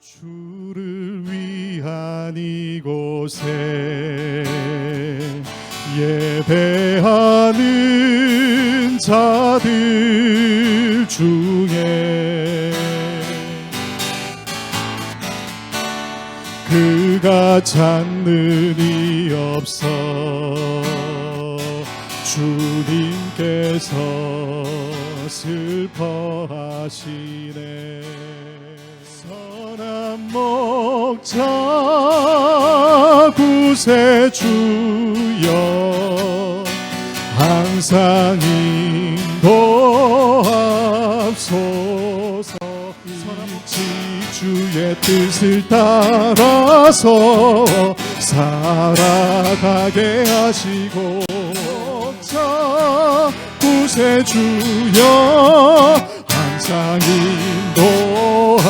주를 위한 이곳에 예배하는 자들 중에 그가 찾는 이 없어 주님께서 슬퍼하시네. 선한 목자 구세주여 항상 인도하소서. 주의 뜻을 따라서 살아가게 하시고 목자 구세주여 항상 인도하소서.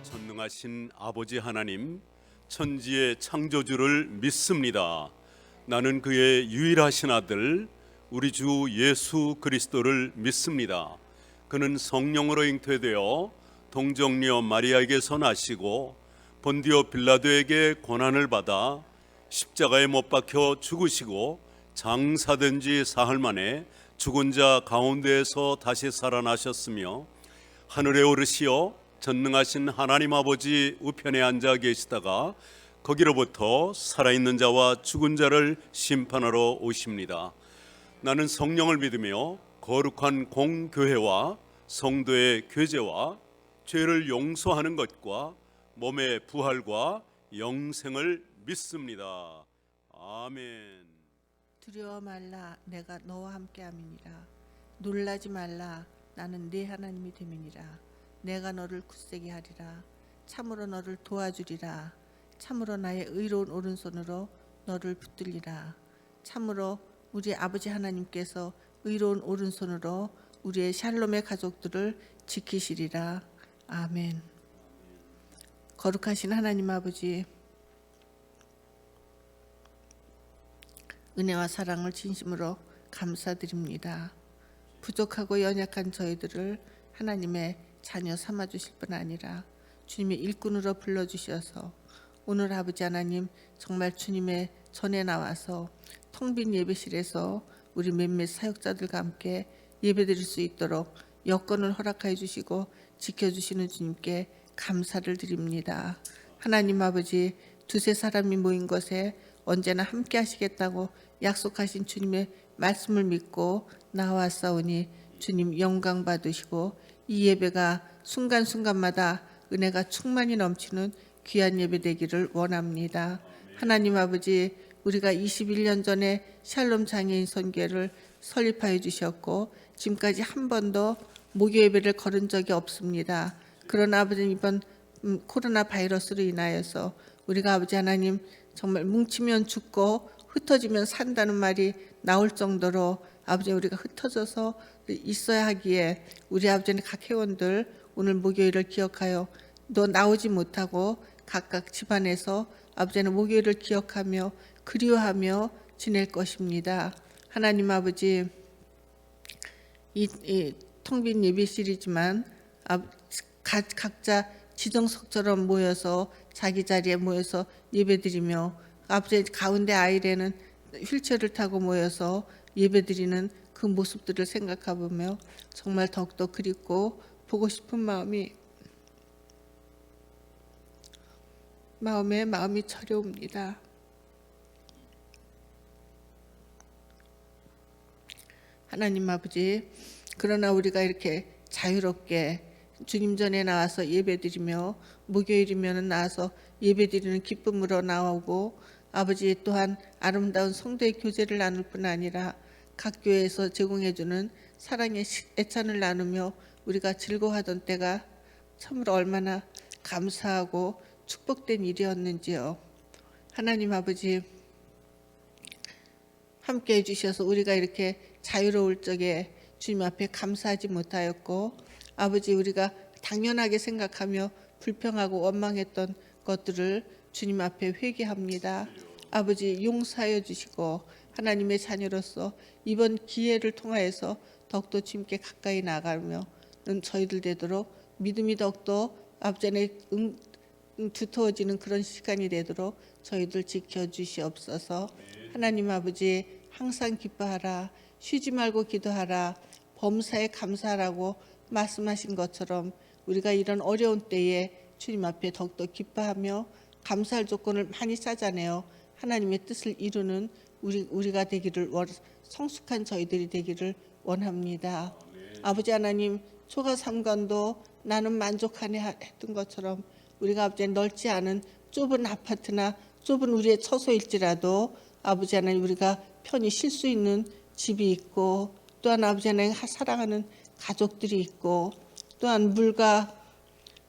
전능하신 아버지 하나님, 천지의 창조주를 믿습니다. 나는 그의 유일하신 아들 우리 주 예수 그리스도를 믿습니다. 그는 성령으로 잉태되어 동정녀 마리아에게서 나시고 본디오 빌라도에게 고난을 받아 십자가에 못 박혀 죽으시고 장사된 지 사흘 만에 죽은 자 가운데에서 다시 살아나셨으며 하늘에 오르시어 전능하신 하나님 아버지 우편에 앉아 계시다가 거기로부터 살아있는 자와 죽은 자를 심판하러 오십니다. 나는 성령을 믿으며 거룩한 공교회와 성도의 교제와 죄를 용서하는 것과 몸의 부활과 영생을 믿습니다. 아멘. 두려워 말라, 내가 너와 함께함이니라. 놀라지 말라, 나는 네 하나님이 됨이니라. 내가 너를 굳세게 하리라. 참으로 너를 도와주리라. 참으로 나의 의로운 오른손으로 너를 붙들리라. 참으로 우리 아버지 하나님께서 의로운 오른손으로 우리의 샬롬의 가족들을 지키시리라. 아멘. 거룩하신 하나님 아버지, 은혜와 사랑을 진심으로 감사드립니다. 부족하고 연약한 저희들을 하나님의 자녀 삼아주실 뿐 아니라 주님의 일꾼으로 불러주셔서 오늘 아버지 하나님 정말 주님의 전에 나와서 텅 빈 예배실에서 우리 몇몇 사역자들과 함께 예배드릴 수 있도록 여건을 허락하여 주시고 지켜주시는 주님께 감사를 드립니다. 하나님 아버지, 두세 사람이 모인 것에 언제나 함께 하시겠다고 약속하신 주님의 말씀을 믿고 나왔사오니 주님 영광 받으시고 이 예배가 순간순간마다 은혜가 충만히 넘치는 귀한 예배 되기를 원합니다. 하나님 아버지, 우리가 21년 전에 샬롬 장애인 선교회를 설립하여 주셨고 지금까지 한 번도 목요 예배를 거른 적이 없습니다. 그러나 아버지 이번 코로나 바이러스로 인하여서 우리가 아버지 하나님 정말 뭉치면 죽고 흩어지면 산다는 말이 나올 정도로 아버지 우리가 흩어져서 있어야 하기에 우리 아버지는 각 회원들 오늘 목요일을 기억하여 또 나오지 못하고 각각 집안에서 아버지는 목요일을 기억하며 그리워하며 지낼 것입니다. 하나님 아버지, 이 텅 빈 예배실이지만 각자 지정석처럼 모여서 자기 자리에 모여서 예배드리며 아버지 가운데 아이레는 휠체어를 타고 모여서 예배드리는 그 모습들을 생각해보며 정말 더욱더 그립고 보고 싶은 마음이 저려옵니다. 하나님 아버지, 그러나 우리가 이렇게 자유롭게 주님 전에 나와서 예배드리며 목요일이면 나와서 예배드리는 기쁨으로 나오고 아버지 또한 아름다운 성도의 교제를 나눌 뿐 아니라 각 교회에서 제공해주는 사랑의 애찬을 나누며 우리가 즐거워하던 때가 참으로 얼마나 감사하고 축복된 일이었는지요. 하나님 아버지, 함께 해주셔서 우리가 이렇게 자유로울 적에 주님 앞에 감사하지 못하였고 아버지 우리가 당연하게 생각하며 불평하고 원망했던 것들을 주님 앞에 회개합니다. 아버지 용서하여 주시고 하나님의 자녀로서 이번 기회를 통하여서 더욱더 주님께 가까이 나가며 저희들 되도록 믿음이 더욱더 아버지 안에 두터워지는 그런 시간이 되도록 저희들 지켜주시옵소서. 하나님 아버지 항상 기뻐하라, 쉬지 말고 기도하라, 범사에 감사하라고 말씀하신 것처럼 우리가 이런 어려운 때에 주님 앞에 더욱더 기뻐하며 감사할 조건을 많이 찾아내어 하나님의 뜻을 이루는 우리가 되기를 성숙한 저희들이 되기를 원합니다. 아버지 하나님, 초가 삼관도 나는 만족하네 했던 것처럼 우리가 아버지 넓지 않은 좁은 아파트나 좁은 우리의 처소일지라도 아버지 하나님, 우리가 편히 쉴 수 있는 집이 있고, 또한 아버지 하나님 사랑하는 가족들이 있고, 또한 물과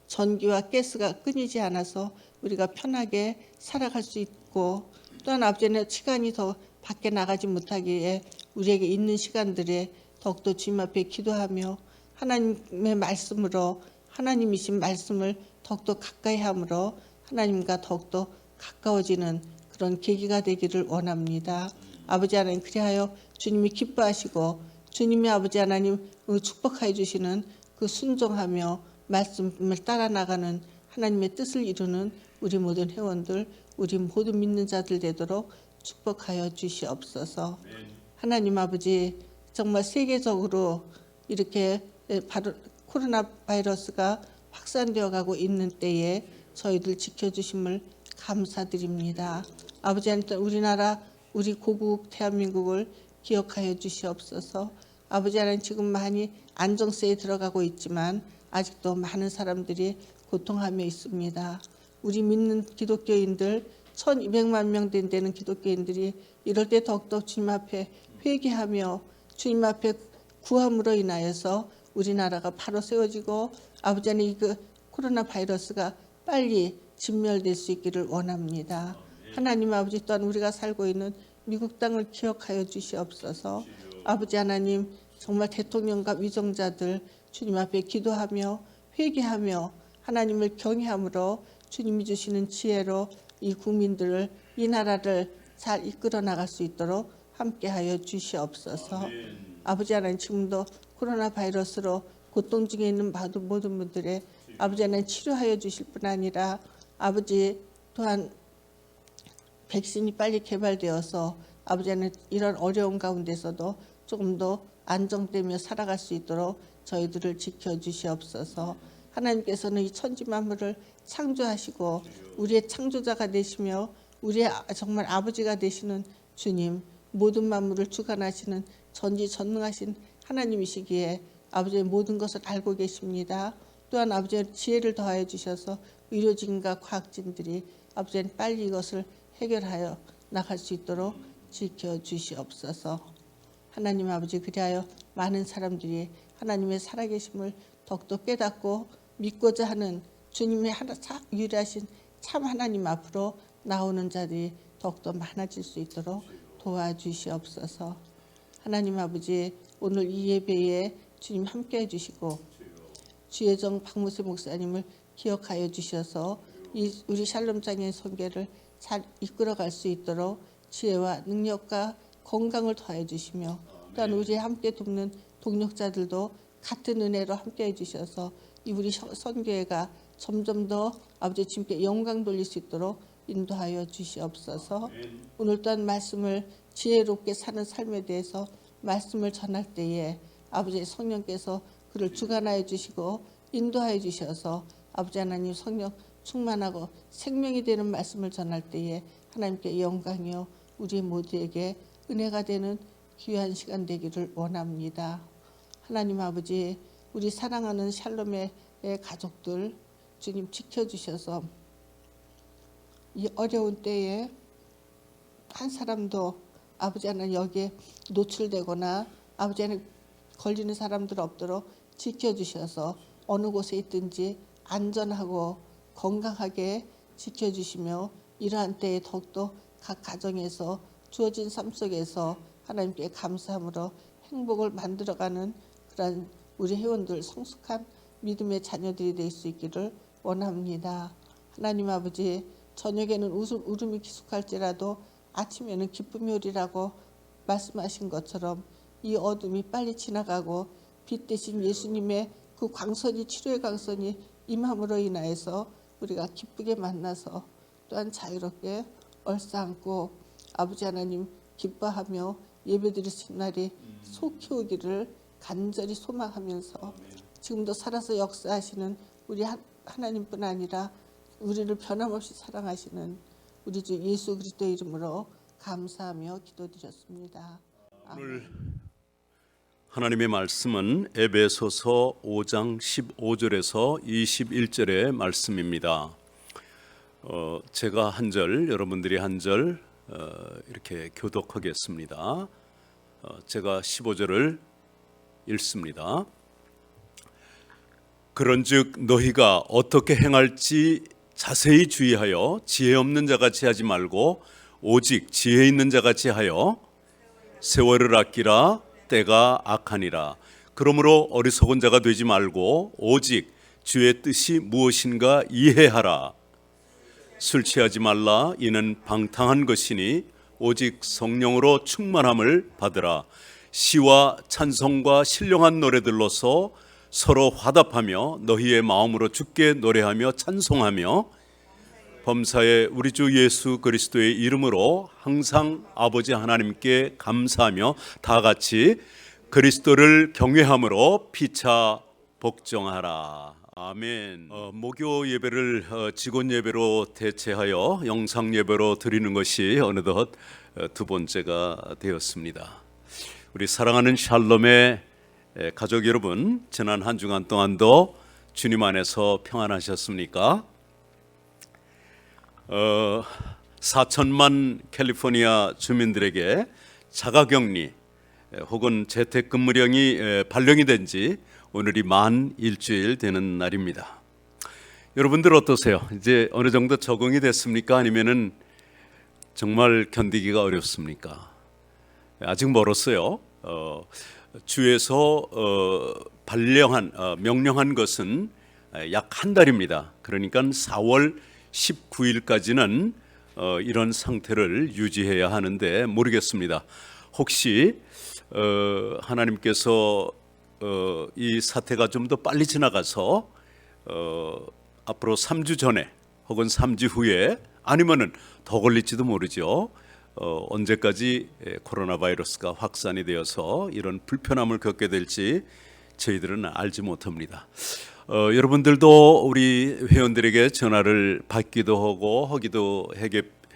전기와 가스가 끊이지 않아서 우리가 편하게 살아갈 수 있고, 또한 아버지 하나님 시간이 더 밖에 나가지 못하기에 우리에게 있는 시간들에 더욱더 주님 앞에 기도하며 하나님의 말씀으로, 하나님이신 말씀을 더욱더 가까이 함으로 하나님과 더욱더 가까워지는 그런 계기가 되기를 원합니다. 아버지 하나님, 그리하여 주님이 기뻐하시고 주님이 아버지 하나님 축복하여 주시는 그 순종하며 말씀을 따라 나가는 하나님의 뜻을 이루는 우리 모든 회원들, 우리 모든 믿는 자들 되도록 축복하여 주시옵소서. 하나님 아버지, 정말 세계적으로 이렇게 바로 코로나 바이러스가 확산되어 가고 있는 때에 저희들 지켜주심을 감사드립니다. 아버지 하나님, 우리나라 우리 고국 대한민국을 기억하여 주시옵소서. 아버지 하나님, 지금 많이 안정세에 들어가고 있지만 아직도 많은 사람들이 고통하며 있습니다. 우리 믿는 기독교인들 1200만 명 된다는 기독교인들이 이럴 때 더욱더 주님 앞에 회개하며 주님 앞에 구함으로 인하여서 우리나라가 바로 세워지고 아버지 하나님, 그 코로나 바이러스가 빨리 진멸될 수 있기를 원합니다. 하나님 아버지, 또한 우리가 살고 있는 미국 땅을 기억하여 주시옵소서. 아버지 하나님, 정말 대통령과 위정자들 주님 앞에 기도하며 회개하며 하나님을 경외함으로 주님이 주시는 지혜로 이 국민들을, 이 나라를 잘 이끌어 나갈 수 있도록 함께하여 주시옵소서. 아버지 하나님, 지금도 코로나 바이러스로 고통 중에 있는 모든 분들의 아버지 하나님 치료하여 주실 뿐 아니라 아버지 또한 백신이 빨리 개발되어서 아버지 하나님 이런 어려운 가운데서도 조금 더 안정되며 살아갈 수 있도록 저희들을 지켜주시옵소서. 하나님께서는 이 천지 만물을 창조하시고 우리의 창조자가 되시며 우리의 정말 아버지가 되시는 주님, 모든 만물을 주관하시는 전지전능하신 하나님이시기에 아버지의 모든 것을 알고 계십니다. 또한 아버지의 지혜를 더하여 주셔서 의료진과 과학진들이 아버지는 빨리 이것을 해결하여 나갈 수 있도록 지켜주시옵소서. 하나님 아버지, 그리하여 많은 사람들이 하나님의 살아계심을 더욱더 깨닫고 믿고자 하는 주님의 유일하신 참 하나님 앞으로 나오는 자들이 더욱더 많아질 수 있도록 도와주시옵소서. 하나님 아버지, 오늘 이 예배에 주님 함께해 주시고 주혜정 박무세 목사님을 기억하여 주셔서 우리 샬롬 장애인 선교를 잘 이끌어갈 수 있도록 지혜와 능력과 건강을 더해 주시며, 또한 우리 함께 돕는 동력자들도 같은 은혜로 함께해 주셔서 이 우리 선교회가 점점 더 아버지 주님께 영광 돌릴 수 있도록 인도하여 주시옵소서. 오늘 또한 말씀을 지혜롭게 사는 삶에 대해서 말씀을 전할 때에 아버지 성령께서 그를 주관하여 주시고 인도하여 주셔서 아버지 하나님 성령 충만하고 생명이 되는 말씀을 전할 때에 하나님께 영광이요 우리 모두에게 은혜가 되는 귀한 시간 되기를 원합니다. 하나님 아버지, 우리 사랑하는 샬롬의 가족들 주님 지켜주셔서 이 어려운 때에 한 사람도 아버지 하나님 여기에 노출되거나 아버지 하나님 걸리는 사람들 없도록 지켜주셔서 어느 곳에 있든지 안전하고 건강하게 지켜주시며 이러한 때에 더욱더 각 가정에서 주어진 삶 속에서 하나님께 감사함으로 행복을 만들어가는 그런 우리 회원들 성숙한 믿음의 자녀들이 될 수 있기를 원합니다. 하나님 아버지, 저녁에는 울음이 기숙할지라도 아침에는 기쁨이 오리라고 말씀하신 것처럼 이 어둠이 빨리 지나가고 빛 대신 예수님의 그 광선이 치료의 광선이 임함으로 인하여서 우리가 기쁘게 만나서 또한 자유롭게 얼싸안고 아버지 하나님 기뻐하며 예배드릴 수 있는 날이 속히 오기를 간절히 소망하면서 지금도 살아서 역사하시는 우리 하나님뿐 아니라 우리를 변함없이 사랑하시는 우리 주 예수 그리스도의 이름으로 감사하며 기도드렸습니다. 오늘 하나님의 말씀은 에베소서 5장 15절에서 21절의 말씀입니다. 제가 한 절, 여러분들이 한 절 이렇게 교독하겠습니다. 제가 15절을 읽습니다. 그런즉 너희가 어떻게 행할지 자세히 주의하여 지혜 없는 자같이 하지 말고 오직 지혜 있는 자같이 하여 세월을 아끼라. 때가 악하니라. 그러므로 어리석은 자가 되지 말고 오직 주의 뜻이 무엇인가 이해하라. 술 취하지 말라. 이는 방탕한 것이니 오직 성령으로 충만함을 받으라. 시와 찬송과 신령한 노래들로서 서로 화답하며 너희의 마음으로 주께 노래하며 찬송하며 범사에 우리 주 예수 그리스도의 이름으로 항상 아버지 하나님께 감사하며 다 같이 그리스도를 경외함으로 피차 복종하라. 아멘. 목요 예배를 직원 예배로 대체하여 영상 예배로 드리는 것이 어느덧 두 번째가 되었습니다. 우리 사랑하는 샬롬의 가족 여러분, 지난 한 주간 동안도 주님 안에서 평안하셨습니까? 4천만 캘리포니아 주민들에게 자가격리 혹은 재택근무령이 발령이 된 지 오늘이 만 일주일 되는 날입니다. 여러분들 어떠세요? 이제 어느 정도 적응이 됐습니까? 아니면은 정말 견디기가 어렵습니까? 아직 멀었어요. 주에서 명령한 것은 약 한 달입니다. 그러니까 4월 19일까지는 이런 상태를 유지해야 하는데 모르겠습니다. 혹시 하나님께서 이 사태가 좀 더 빨리 지나가서 앞으로 3주 전에 혹은 3주 후에 아니면은 더 걸릴지도 모르죠. 언제까지 코로나 바이러스가 확산이 되어서 이런 불편함을 겪게 될지 저희들은 알지 못합니다. 여러분들도 우리 회원들에게 전화를 받기도 하고 하기도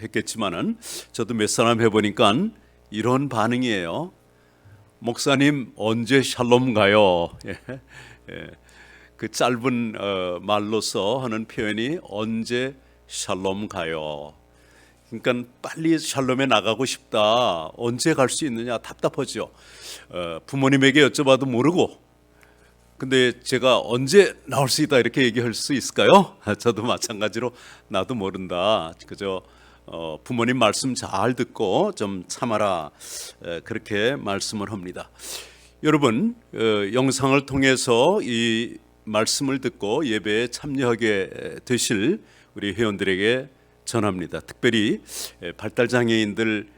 했겠지만은 저도 몇 사람 해보니까 이런 반응이에요. 목사님 언제 샬롬 가요? 그 짧은 말로서 하는 표현이 언제 샬롬 가요? 그러니까 빨리 샬롬에 나가고 싶다. 언제 갈 수 있느냐 답답하죠. 부모님에게 여쭤봐도 모르고 근데 제가 언제 나올 수 있다 이렇게 얘기할 수 있을까요? 저도 마찬가지로 나도 모른다. 그저 부모님 말씀 잘 듣고 좀 참아라 그렇게 말씀을 합니다. 여러분 영상을 통해서 이 말씀을 듣고 예배에 참여하게 되실 우리 회원들에게 전합니다. 특별히 발달 장애인들,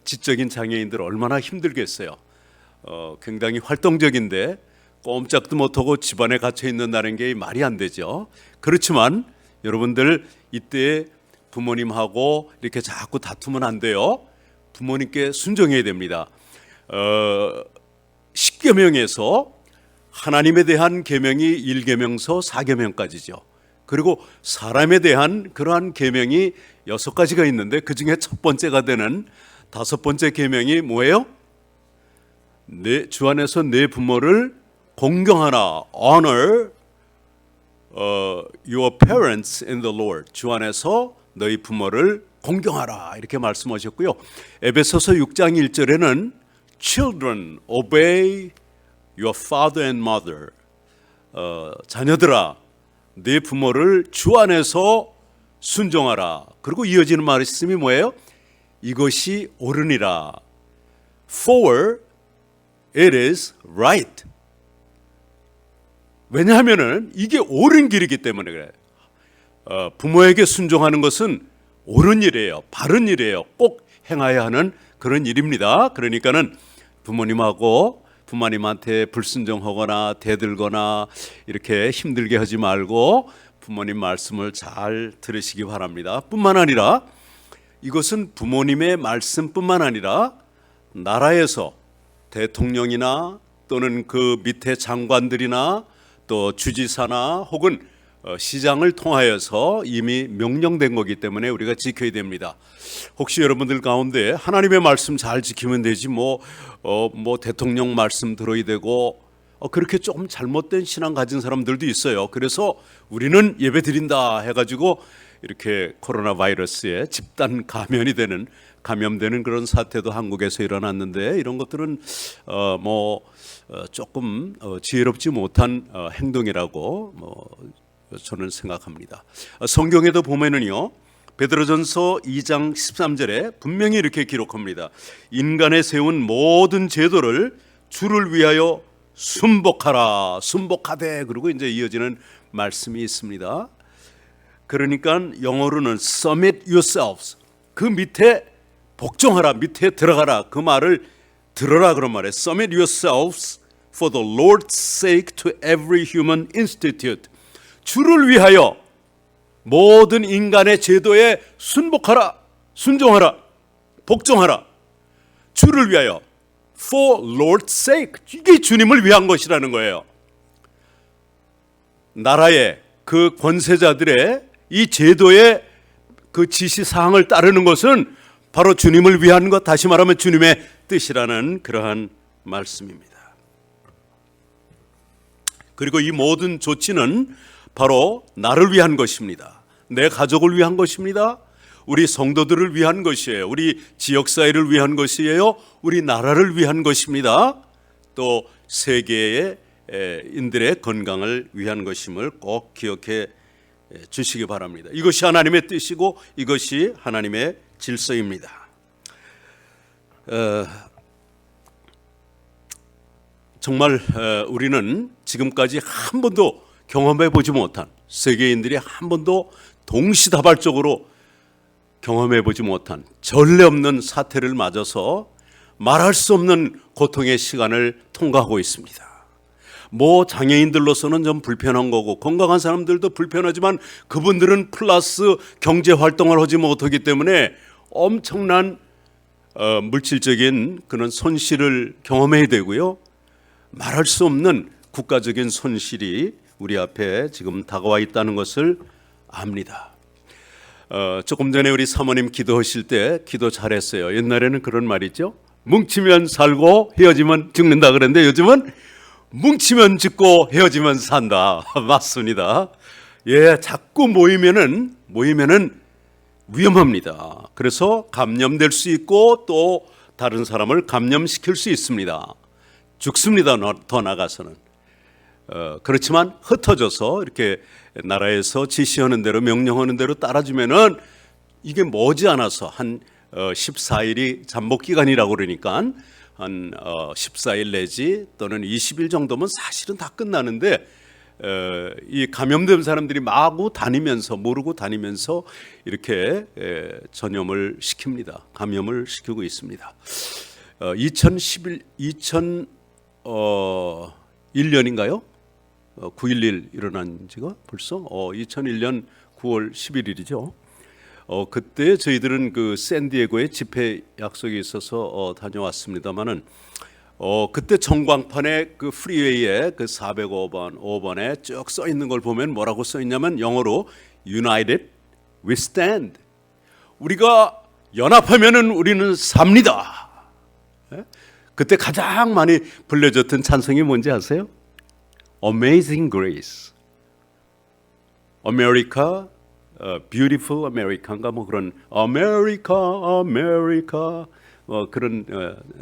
지적인 장애인들 얼마나 힘들겠어요. 굉장히 활동적인데 꼼짝도 못하고 집안에 갇혀 있는다는 게 말이 안 되죠. 그렇지만 여러분들 이때 부모님하고 이렇게 자꾸 다투면 안 돼요. 부모님께 순종해야 됩니다. 10계명에서 하나님에 대한 계명이 1계명서 4계명까지죠. 그리고 사람에 대한 그러한 계명이 6가지가 있는데 그 중에 첫 번째가 되는 5번째 계명이 뭐예요? 주 안에서 내 부모를 공경하라. Honor your parents in the Lord. 주 안에서 너희 부모를 공경하라. 이렇게 말씀하셨고요. 에베소서 6장 1절에는 Children, obey your father and mother. 자녀들아, 네 부모를 주 안에서 순종하라. 그리고 이어지는 말씀이 뭐예요? 이것이 옳으니라. For it is right. 왜냐하면은 이게 옳은 길이기 때문에 그래요. 부모에게 순종하는 것은 옳은 일이에요. 바른 일이에요. 꼭 행해야 하는 그런 일입니다. 그러니까는 부모님하고 부모님한테 불순종하거나 대들거나 이렇게 힘들게 하지 말고 부모님 말씀을 잘 들으시기 바랍니다. 뿐만 아니라 이것은 부모님의 말씀뿐만 아니라 나라에서 대통령이나 또는 그 밑에 장관들이나 또 주지사나 혹은 시장을 통하여서 이미 명령된 거기 때문에 우리가 지켜야 됩니다. 혹시 여러분들 가운데 하나님의 말씀 잘 지키면 되지 뭐 대통령 말씀 들어야 되고 그렇게 조금 잘못된 신앙 가진 사람들도 있어요. 그래서 우리는 예배 드린다 해가지고 이렇게 코로나 바이러스에 집단 감염되는 그런 사태도 한국에서 일어났는데 이런 것들은 조금 지혜롭지 못한 행동이라고 저는 생각합니다. 성경에도 보면은요, 베드로전서 2장 13절에 분명히 이렇게 기록합니다. 인간의 세운 모든 제도를 주를 위하여 순복하라, 순복하되, 그리고 이제 이어지는 말씀이 있습니다. 그러니까 영어로는 submit yourselves, 그 밑에 복종하라, 밑에 들어가라, 그 말을 들어라 그런 말이에요. Submit yourselves for the Lord's sake to every human institute. 주를 위하여 모든 인간의 제도에 순복하라, 순종하라, 복종하라. 주를 위하여, for Lord's sake. 이게 주님을 위한 것이라는 거예요. 나라의 그 권세자들의 이 제도의 그 지시사항을 따르는 것은 바로 주님을 위한 것, 다시 말하면 주님의 뜻이라는 그러한 말씀입니다. 그리고 이 모든 조치는 바로 나를 위한 것입니다. 내 가족을 위한 것입니다. 우리 성도들을 위한 것이에요. 우리 지역사회를 위한 것이에요. 우리 나라를 위한 것입니다. 또 세계의 인들의 건강을 위한 것임을 꼭 기억해 주시기 바랍니다. 이것이 하나님의 뜻이고 이것이 하나님의 질서입니다. 정말 우리는 지금까지 한 번도 경험해 보지 못한, 세계인들이 한 번도 동시다발적으로 경험해 보지 못한 전례 없는 사태를 맞아서 말할 수 없는 고통의 시간을 통과하고 있습니다. 장애인들로서는 좀 불편한 거고 건강한 사람들도 불편하지만 그분들은 플러스 경제 활동을 하지 못하기 때문에 엄청난 물질적인 그런 손실을 경험해야 되고요. 말할 수 없는 국가적인 손실이 우리 앞에 지금 다가와 있다는 것을 압니다. 조금 전에 우리 사모님 기도하실 때 기도 잘했어요. 옛날에는 그런 말이 있죠. 뭉치면 살고 헤어지면 죽는다 그랬는데 요즘은 뭉치면 죽고 헤어지면 산다. 맞습니다. 자꾸 모이면은 위험합니다. 그래서 감염될 수 있고 또 다른 사람을 감염시킬 수 있습니다. 죽습니다. 더 나가서는. 그렇지만 흩어져서 이렇게 나라에서 지시하는 대로 명령하는 대로 따라주면은 이게 머지않아서 한 14일이 잠복 기간이라고 그러니까 한 14일 내지 또는 20일 정도면 사실은 다 끝나는데 이 감염된 사람들이 마구 다니면서 모르고 다니면서 이렇게 전염을 시킵니다. 감염을 시키고 있습니다. 2001년인가요? 9.11 일어난 지가 벌써 2001년 9월 11일이죠. 그때 저희들은 그 샌디에고에 집회 약속이 있어서 다녀왔습니다만은 그때 전광판에 그 프리웨이에 그 405번 5번에 쭉 써 있는 걸 보면 뭐라고 써 있냐면 영어로 United we stand. 우리가 연합하면은 우리는 삽니다. 그때 가장 많이 불려졌던 찬송이 뭔지 아세요? Amazing Grace, America, Beautiful America인가 뭐 그런 America, America 그런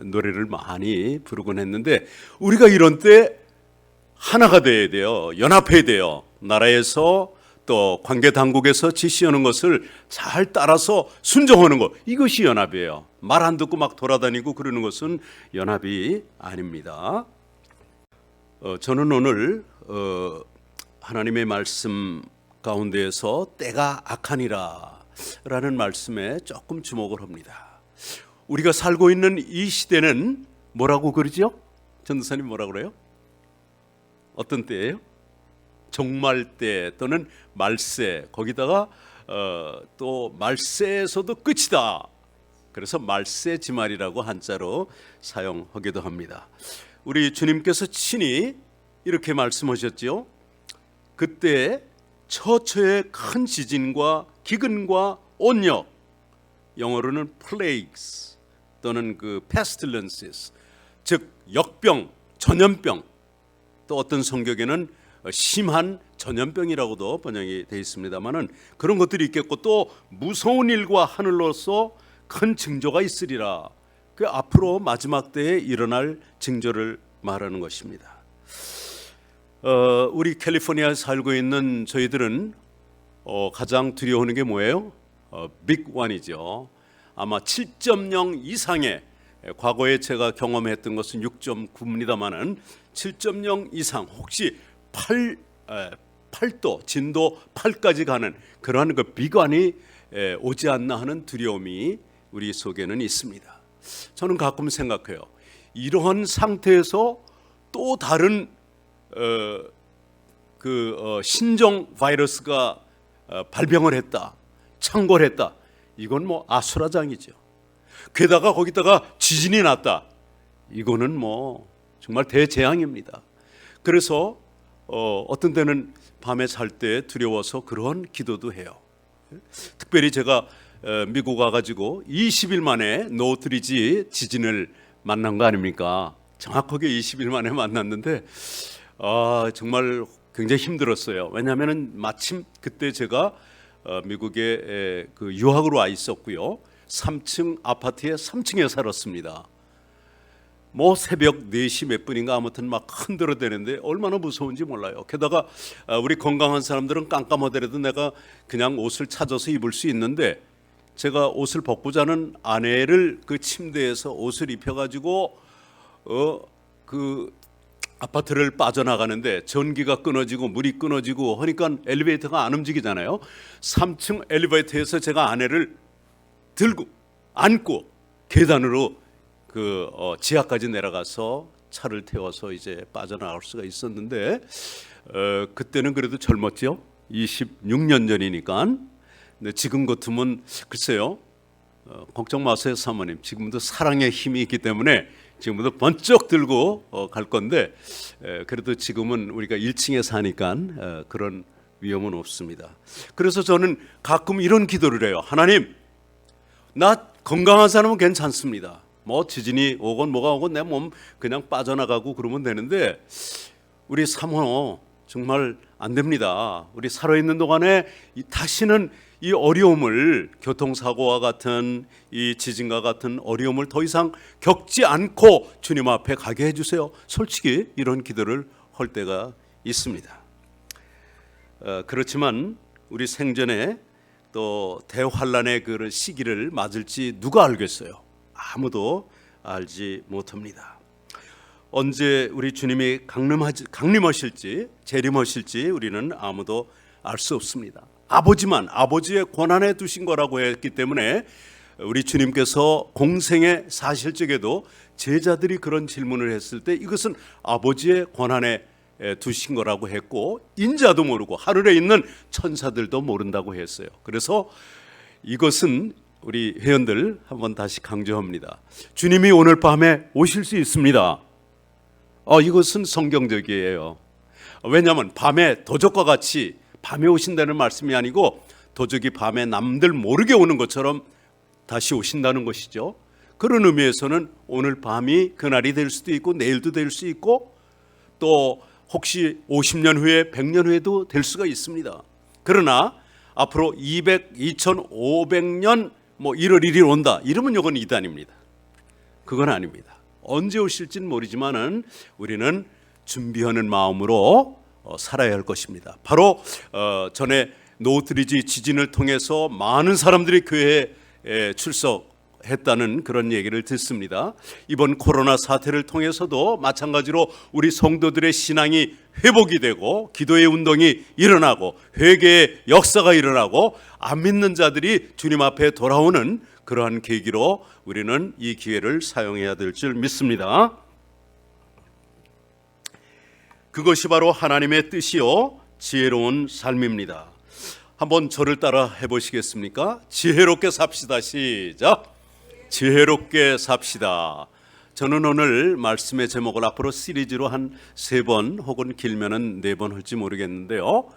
노래를 많이 부르곤 했는데 우리가 이런 때 하나가 돼야 돼요. 연합해야 돼요. 나라에서 또 관계 당국에서 지시하는 것을 잘 따라서 순종하는 것, 이것이 연합이에요. 말 안 듣고 막 돌아다니고 그러는 것은 연합이 아닙니다. 저는 오늘 하나님의 말씀 가운데에서 때가 악하니라 라는 말씀에 조금 주목을 합니다. 우리가 살고 있는 이 시대는 뭐라고 그러죠? 전도사님 뭐라 그래요? 어떤 때예요? 종말 때 또는 말세, 거기다가 또 말세에서도 끝이다. 그래서 말세지말이라고 한자로 사용하기도 합니다. 우리 주님께서 친히 이렇게 말씀하셨죠. 그때 처처의 큰 지진과 기근과 온역, 영어로는 plagues 또는 그 pestilences, 즉 역병, 전염병, 또 어떤 성경에는 심한 전염병이라고도 번역이 되어 있습니다만은 그런 것들이 있겠고, 또 무서운 일과 하늘로서 큰 징조가 있으리라. 그 앞으로 마지막 때에 일어날 징조를 말하는 것입니다. 우리 캘리포니아에 살고 있는 저희들은 가장 두려워하는 게 뭐예요? 빅1이죠. 아마 7.0 이상의, 과거에 제가 경험했던 것은 6.9입니다만은 7.0 이상, 혹시 8도, 진도 8까지 가는 그러한 그 비관이 오지 않나 하는 두려움이 우리 속에는 있습니다. 저는 가끔 생각해요. 이러한 상태에서 또 다른 신종 바이러스가 발병을 했다, 창궐했다. 이건 뭐 아수라장이죠. 게다가 거기다가 지진이 났다. 이거는 뭐 정말 대재앙입니다. 그래서 어떤 때는 밤에 잘 때 두려워서 그런 기도도 해요. 특별히 제가 미국 와가지고 20일 만에 노트리지 지진을 만난 거 아닙니까? 정확하게 20일 만에 만났는데 정말 굉장히 힘들었어요. 왜냐하면 마침 그때 제가 미국에 그 유학으로 와 있었고요. 3층 아파트의 3층에 살았습니다. 뭐 새벽 4시 몇 분인가 아무튼 막 흔들어대는데 얼마나 무서운지 몰라요. 게다가 우리 건강한 사람들은 깜깜하더라도 내가 그냥 옷을 찾아서 입을 수 있는데, 제가 옷을 벗고 자는 아내를 그 침대에서 옷을 입혀가지고 그 아파트를 빠져나가는데 전기가 끊어지고 물이 끊어지고 하니까 엘리베이터가 안 움직이잖아요. 3층 엘리베이터에서 제가 아내를 들고 안고 계단으로 그 지하까지 내려가서 차를 태워서 이제 빠져나갈 수가 있었는데, 그때는 그래도 젊었죠. 26년 전이니까. 근데 지금 같으면 글쎄요, 걱정 마세요 사모님. 지금도 사랑의 힘이 있기 때문에 지금부터 번쩍 들고 갈 건데, 그래도 지금은 우리가 1층에 사니까 그런 위험은 없습니다. 그래서 저는 가끔 이런 기도를 해요. 하나님, 나 건강한 사람은 괜찮습니다. 뭐 지진이 오건 뭐가 오건 내 몸 그냥 빠져나가고 그러면 되는데, 우리 사모 정말 안 됩니다. 우리 살아있는 동안에 다시는 이 어려움을, 교통사고와 같은 이 지진과 같은 어려움을 더 이상 겪지 않고 주님 앞에 가게 해주세요. 솔직히 이런 기도를 할 때가 있습니다. 그렇지만 우리 생전에 또 대환란의 그 시기를 맞을지 누가 알겠어요? 아무도 알지 못합니다. 언제 우리 주님이 강림하실지 재림하실지 우리는 아무도 알 수 없습니다. 아버지만 아버지의 권한에 두신 거라고 했기 때문에 우리 주님께서 공생에 사실 적에도 제자들이 그런 질문을 했을 때 이것은 아버지의 권한에 두신 거라고 했고, 인자도 모르고 하늘에 있는 천사들도 모른다고 했어요. 그래서 이것은 우리 회원들 한번 다시 강조합니다. 주님이 오늘 밤에 오실 수 있습니다. 이것은 성경적이에요. 왜냐하면 밤에 도적과 같이 밤에 오신다는 말씀이 아니고, 도적이 밤에 남들 모르게 오는 것처럼 다시 오신다는 것이죠. 그런 의미에서는 오늘 밤이 그날이 될 수도 있고 내일도 될 수 있고, 또 혹시 50년 후에 100년 후에도 될 수가 있습니다. 그러나 앞으로 2500년 1월 1일 온다 이러면 이건 이단입니다. 그건 아닙니다. 언제 오실지는 모르지만은 우리는 준비하는 마음으로 살아야 할 것입니다. 바로 전에 노트리지 지진을 통해서 많은 사람들이 교회에 출석했다는 그런 얘기를 듣습니다. 이번 코로나 사태를 통해서도 마찬가지로 우리 성도들의 신앙이 회복이 되고 기도의 운동이 일어나고 회개의 역사가 일어나고 안 믿는 자들이 주님 앞에 돌아오는 그러한 계기로 우리는 이 기회를 사용해야 될 줄 믿습니다. 그것이 바로 하나님의 뜻이요 지혜로운 삶입니다. 한번 저를 따라 해보시겠습니까? 지혜롭게 삽시다. 시작. 지혜롭게 삽시다. 저는 오늘 말씀의 제목을 앞으로 시리즈로 한 3번 혹은 길면은 4번 할지 모르겠는데요.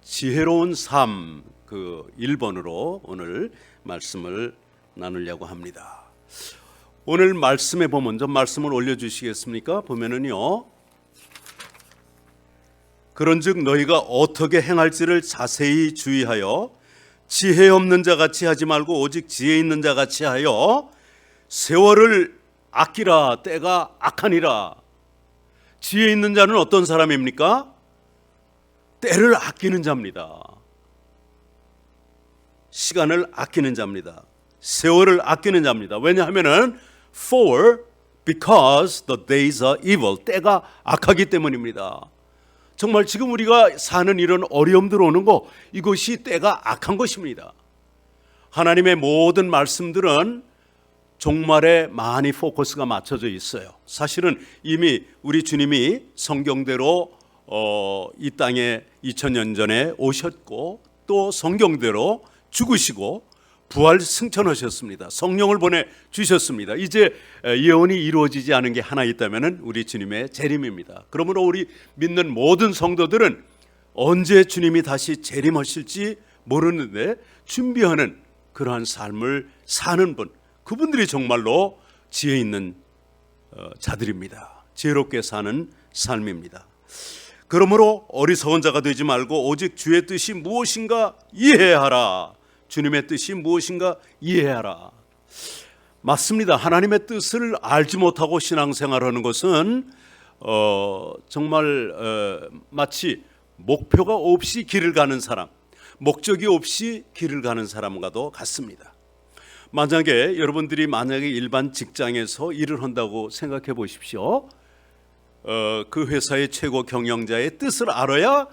지혜로운 삶, 그 1번으로 오늘 말씀을 나누려고 합니다. 오늘 말씀에 보면 좀 말씀을 올려주시겠습니까? 보면은요, 그런즉 너희가 어떻게 행할지를 자세히 주의하여 지혜 없는 자 같이 하지 말고 오직 지혜 있는 자 같이 하여 세월을 아끼라. 때가 악하니라. 지혜 있는 자는 어떤 사람입니까? 때를 아끼는 자입니다. 시간을 아끼는 자입니다. 세월을 아끼는 자입니다. 왜냐하면은 because the days are evil. 때가 악하기 때문입니다. 정말 지금 우리가 사는 이런 어려움들 오는 거, 이것이 때가 악한 것입니다. 하나님의 모든 말씀들은 종말에 많이 포커스가 맞춰져 있어요. 사실은 이미 우리 주님이 성경대로 이 땅에 2000년 전에 오셨고 또 성경대로 죽으시고 부활 승천하셨습니다. 성령을 보내주셨습니다. 이제 예언이 이루어지지 않은 게 하나 있다면 우리 주님의 재림입니다. 그러므로 우리 믿는 모든 성도들은 언제 주님이 다시 재림하실지 모르는데 준비하는 그러한 삶을 사는 분, 그분들이 정말로 지혜 있는 자들입니다. 지혜롭게 사는 삶입니다. 그러므로 어리석은 자가 되지 말고 오직 주의 뜻이 무엇인가 이해하라. 주님의 뜻이 무엇인가 이해하라. 맞습니다. 하나님의 뜻을 알지 못하고 신앙생활하는 것은 정말 마치 목표가 없이 길을 가는 사람, 목적이 없이 길을 가는 사람과도 같습니다. 만약에 여러분들이 일반 직장에서 일을 한다고 생각해 보십시오. 그 회사의 최고 경영자의 뜻을 알아야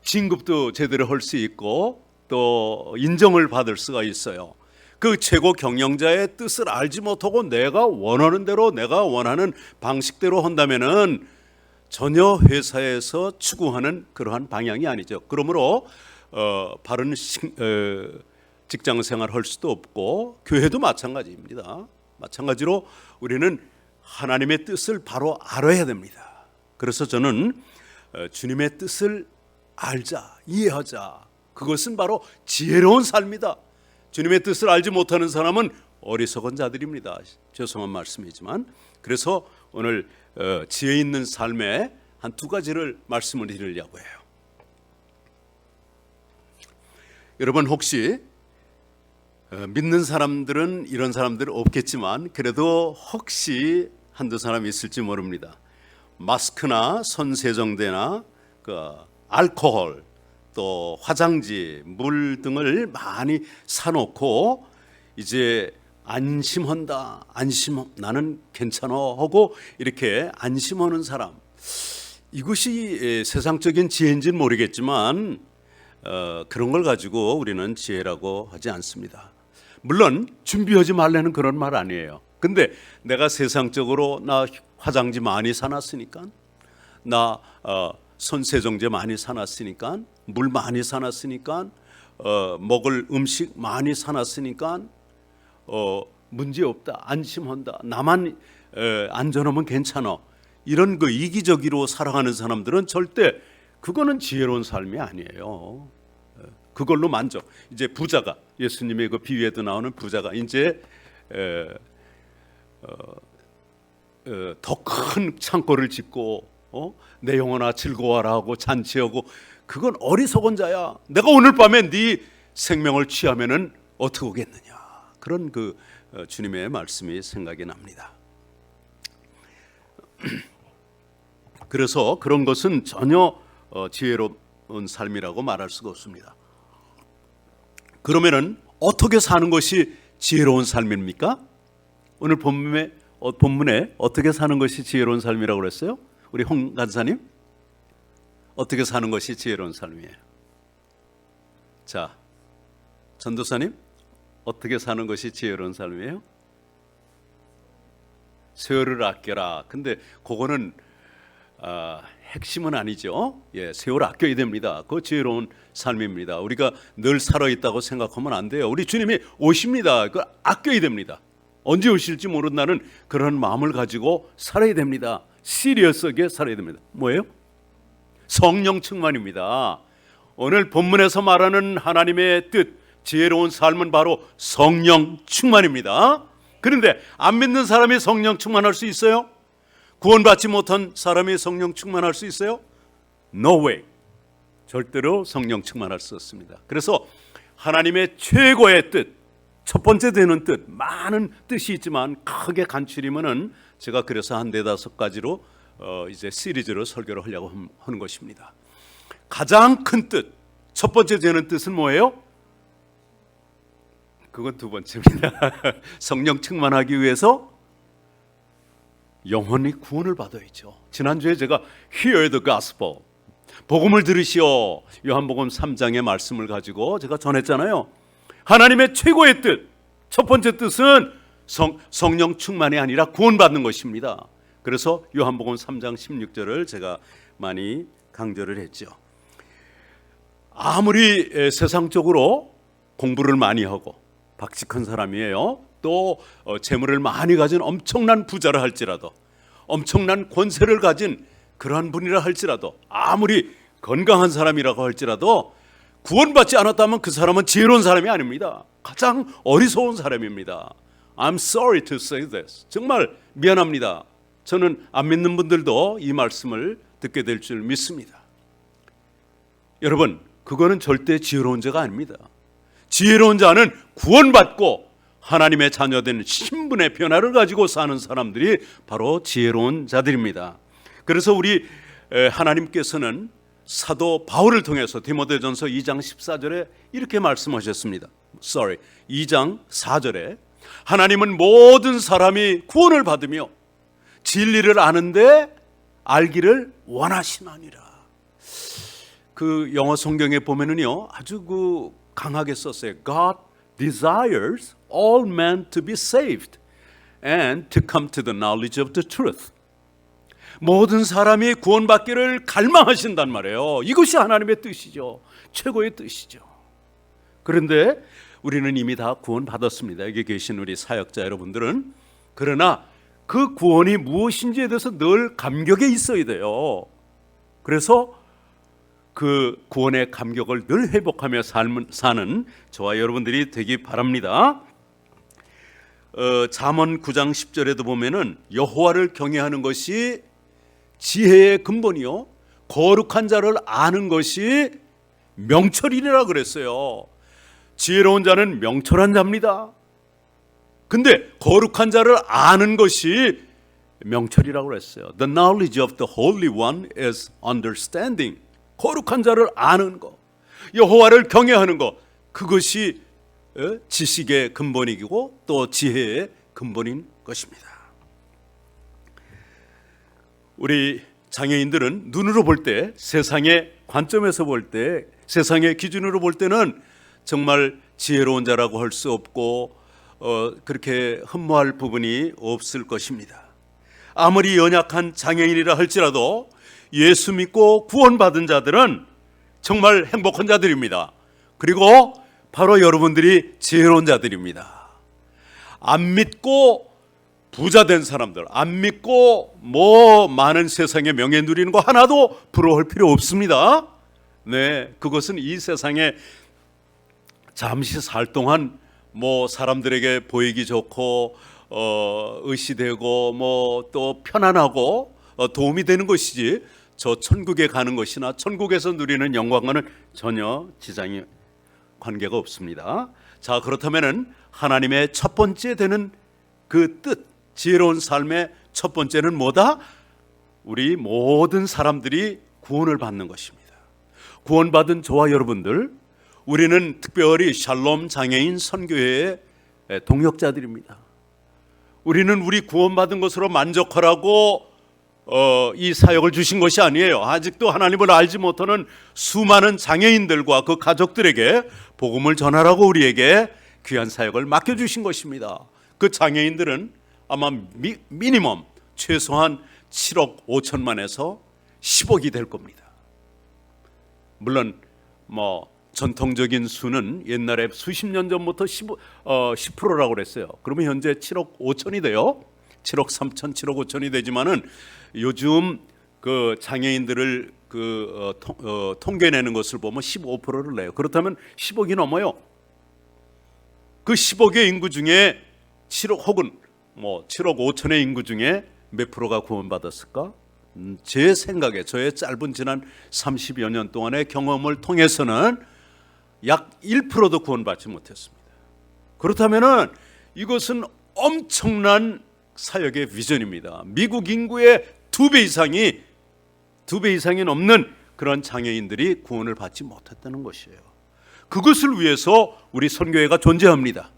진급도 제대로 할 수 있고 또 인정을 받을 수가 있어요. 그 최고 경영자의 뜻을 알지 못하고 내가 원하는 대로 내가 원하는 방식대로 한다면은 전혀 회사에서 추구하는 그러한 방향이 아니죠. 그러므로 바른 직장 생활 할 수도 없고 교회도 마찬가지입니다. 마찬가지로 우리는 하나님의 뜻을 바로 알아야 됩니다. 그래서 저는 주님의 뜻을 알자, 이해하자. 그것은 바로 지혜로운 삶이다. 주님의 뜻을 알지 못하는 사람은 어리석은 자들입니다. 죄송한 말씀이지만, 그래서 오늘 지혜 있는 삶의 한 2가지를 말씀을 드리려고 해요. 여러분 혹시 믿는 사람들은 이런 사람들 없겠지만 그래도 혹시 한두 사람 있을지 모릅니다. 마스크나 손세정제나 알코올, 또 화장지, 물 등을 많이 사놓고 이제 안심한다, 나는 괜찮아 하고 이렇게 안심하는 사람, 이것이 세상적인 지혜인지는 모르겠지만 그런 걸 가지고 우리는 지혜라고 하지 않습니다. 물론 준비하지 말라는 그런 말 아니에요. 근데 내가 세상적으로 나 화장지 많이 사놨으니까, 나 손세정제 많이 사놨으니까, 물 많이 사놨으니까, 먹을 음식 많이 사놨으니까 문제 없다, 안심한다, 나만 안전하면 괜찮아, 이런 그 이기적으로 살아가는 사람들은 절대 그거는 지혜로운 삶이 아니에요. 그걸로 만족. 이제 부자가, 예수님의 그 비유에도 나오는 부자가 이제 더 큰 창고를 짓고 내 영혼아 즐거워라 하고 잔치하고, 그건 어리석은 자야. 내가 오늘 밤에 네 생명을 취하면은 어떻게 오겠느냐. 그런 그 주님의 말씀이 생각이 납니다. 그래서 그런 것은 전혀 지혜로운 삶이라고 말할 수가 없습니다. 그러면은 어떻게 사는 것이 지혜로운 삶입니까? 오늘 본문에 어떻게 사는 것이 지혜로운 삶이라고 그랬어요? 우리 홍 간사님, 어떻게 사는 것이 지혜로운 삶이에요? 자, 전도사님, 어떻게 사는 것이 지혜로운 삶이에요? 세월을 아껴라. 근데 그거는 핵심은 아니죠. 예, 세월 아껴야 됩니다. 그 지혜로운 삶입니다. 우리가 늘 살아있다고 생각하면 안 돼요. 우리 주님이 오십니다. 그걸 아껴야 됩니다. 언제 오실지 모른다는 그런 마음을 가지고 살아야 됩니다. 시리어스하게 살아야 됩니다. 뭐예요? 성령 충만입니다. 오늘 본문에서 말하는 하나님의 뜻, 지혜로운 삶은 바로 성령 충만입니다. 그런데 안 믿는 사람이 성령 충만할 수 있어요? 구원받지 못한 사람이 성령 충만할 수 있어요? No way. 절대로 성령 충만할 수 없습니다. 그래서 하나님의 최고의 뜻, 첫 번째 되는 뜻, 많은 뜻이 있지만 크게 간추리면은 제가 그래서 한 4-5가지로 이제 시리즈로 설교를 하려고 하는 것입니다. 가장 큰 뜻, 첫 번째 되는 뜻은 뭐예요? 그건 두 번째입니다. 성령 충만하기 위해서 영혼이 구원을 받아야죠. 지난주에 제가 Hear the Gospel, 복음을 들으시오, 요한복음 3장의 말씀을 가지고 제가 전했잖아요. 하나님의 최고의 뜻, 첫 번째 뜻은 성령 충만이 아니라 구원받는 것입니다. 그래서 요한복음 3장 16절을 제가 많이 강조를 했죠. 아무리 세상적으로 공부를 많이 하고 박직한 사람이에요. 또 재물을 많이 가진 엄청난 부자라 할지라도, 엄청난 권세를 가진 그러한 분이라 할지라도, 아무리 건강한 사람이라고 할지라도 구원받지 않았다면 그 사람은 지혜로운 사람이 아닙니다. 가장 어리석은 사람입니다. I'm sorry to say this. 정말 미안합니다. 저는 안 믿는 분들도 이 말씀을 듣게 될 줄 믿습니다. 여러분, 그거는 절대 지혜로운 자가 아닙니다. 지혜로운 자는 구원받고 하나님의 자녀된 신분의 변화를 가지고 사는 사람들이 바로 지혜로운 자들입니다. 그래서 우리 하나님께서는 사도 바울을 통해서 디모데전서 2장 14절에 이렇게 말씀하셨습니다. 2장 4절에 하나님은 모든 사람이 구원을 받으며 진리를 아는데 알기를 원하시나니라. 그 영어 성경에 보면은요, 아주 강하게 썼어요. God desires all men to be saved and to come to the knowledge of the truth. 모든 사람이 구원받기를 갈망하신단 말이에요. 이것이 하나님의 뜻이죠. 최고의 뜻이죠. 그런데 우리는 이미 다 구원받았습니다. 여기 계신 우리 사역자 여러분들은. 그러나 그 구원이 무엇인지에 대해서 늘 감격에 있어야 돼요. 그래서 그 구원의 감격을 늘 회복하며 사는 저와 여러분들이 되기 바랍니다. 잠언 9장 10절에도 보면은 여호와를 경외하는 것이 지혜의 근본이요, 거룩한 자를 아는 것이 명철이라 그랬어요. 지혜로운 자는 명철한 자입니다. 근데 거룩한 자를 아는 것이 명철이라고 그랬어요. The knowledge of the Holy One is understanding. 거룩한 자를 아는 것, 여호와를 경외하는 것, 그것이 지식의 근본이고 또 지혜의 근본인 것입니다. 우리 장애인들은 눈으로 볼 때, 세상의 관점에서 볼 때, 세상의 기준으로 볼 때는 정말 지혜로운 자라고 할 수 없고 그렇게 흠모할 부분이 없을 것입니다. 아무리 연약한 장애인이라 할지라도 예수 믿고 구원받은 자들은 정말 행복한 자들입니다. 그리고 바로 여러분들이 지혜로운 자들입니다. 안 믿고 부자 된 사람들, 안 믿고 많은 세상의 명예 누리는 거 하나도 부러워할 필요 없습니다. 네, 그것은 이 세상에 잠시 살 동안 사람들에게 보이기 좋고 의시되고 또 편안하고 도움이 되는 것이지, 저 천국에 가는 것이나 천국에서 누리는 영광과는 전혀 지장이 관계가 없습니다. 자, 그렇다면은 하나님의 첫 번째 되는 그 뜻, 지혜로운 삶의 첫 번째는 뭐다? 우리 모든 사람들이 구원을 받는 것입니다. 구원받은 저와 여러분들, 우리는 특별히 샬롬 장애인 선교회의 동역자들입니다. 우리는 우리 구원받은 것으로 만족하라고 이 사역을 주신 것이 아니에요. 아직도 하나님을 알지 못하는 수많은 장애인들과 그 가족들에게 복음을 전하라고 우리에게 귀한 사역을 맡겨주신 것입니다. 그 장애인들은 아마 미니멈 최소한 7억 5천만에서 10억이 될 겁니다. 물론 뭐 전통적인 수는 옛날에 수십 년 전부터 10%라고 그랬어요. 그러면 현재 7억 5천이 돼요. 7억 3천, 7억 5천이 되지만은 요즘 그 장애인들을 통계내는 것을 보면 15%를 내요. 그렇다면 10억이 넘어요. 그 10억의 인구 중에 7억 혹은 뭐 7억 5천의 인구 중에 몇 프로가 구원받았을까? 제 생각에 저의 짧은 지난 30여 년 동안의 경험을 통해서는 약 1%도 구원받지 못했습니다. 그렇다면은 이것은 엄청난 사역의 비전입니다. 미국 인구의 2배 이상이 넘는 그런 장애인들이 구원을 받지 못했다는 것이에요. 그것을 위해서 우리 선교회가 존재합니다.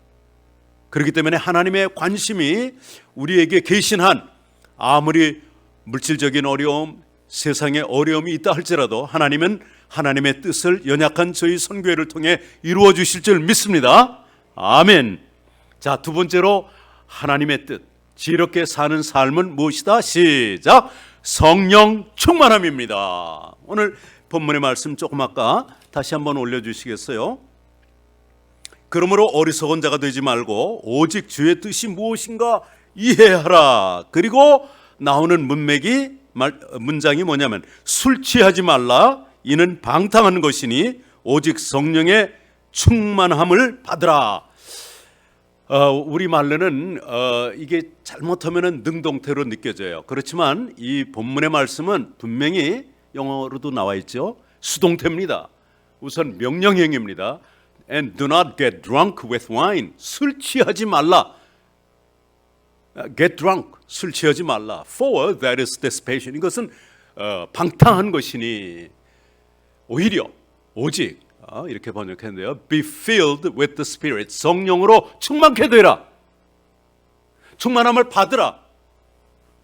그렇기 때문에 하나님의 관심이 우리에게 계신 한 아무리 물질적인 어려움, 세상에 어려움이 있다 할지라도 하나님은 하나님의 뜻을 연약한 저희 선교회를 통해 이루어 주실 줄 믿습니다. 아멘. 자, 두 번째로 하나님의 뜻, 지혜롭게 사는 삶은 무엇이다? 시작. 성령 충만함입니다. 오늘 본문의 말씀 조금 아까 다시 한번 올려주시겠어요? 그러므로 어리석은 자가 되지 말고 오직 주의 뜻이 무엇인가 이해하라. 그리고 나오는 문장이 뭐냐면 술 취하지 말라. 이는 방탕한 것이니 오직 성령의 충만함을 받으라. 우리 말로는 이게 잘못하면 능동태로 느껴져요. 그렇지만 이 본문의 말씀은 분명히 영어로도 나와 있죠. 수동태입니다. 우선 명령형입니다. And do not get drunk with wine. 술 취하지 말라. Get drunk. 술 취하지 말라. For that is dissipation. 이것은 방탕한 것이니 오히려 오직 이렇게 번역했는데요. Be filled with the Spirit. 성령으로 충만케 되라. 충만함을 받으라.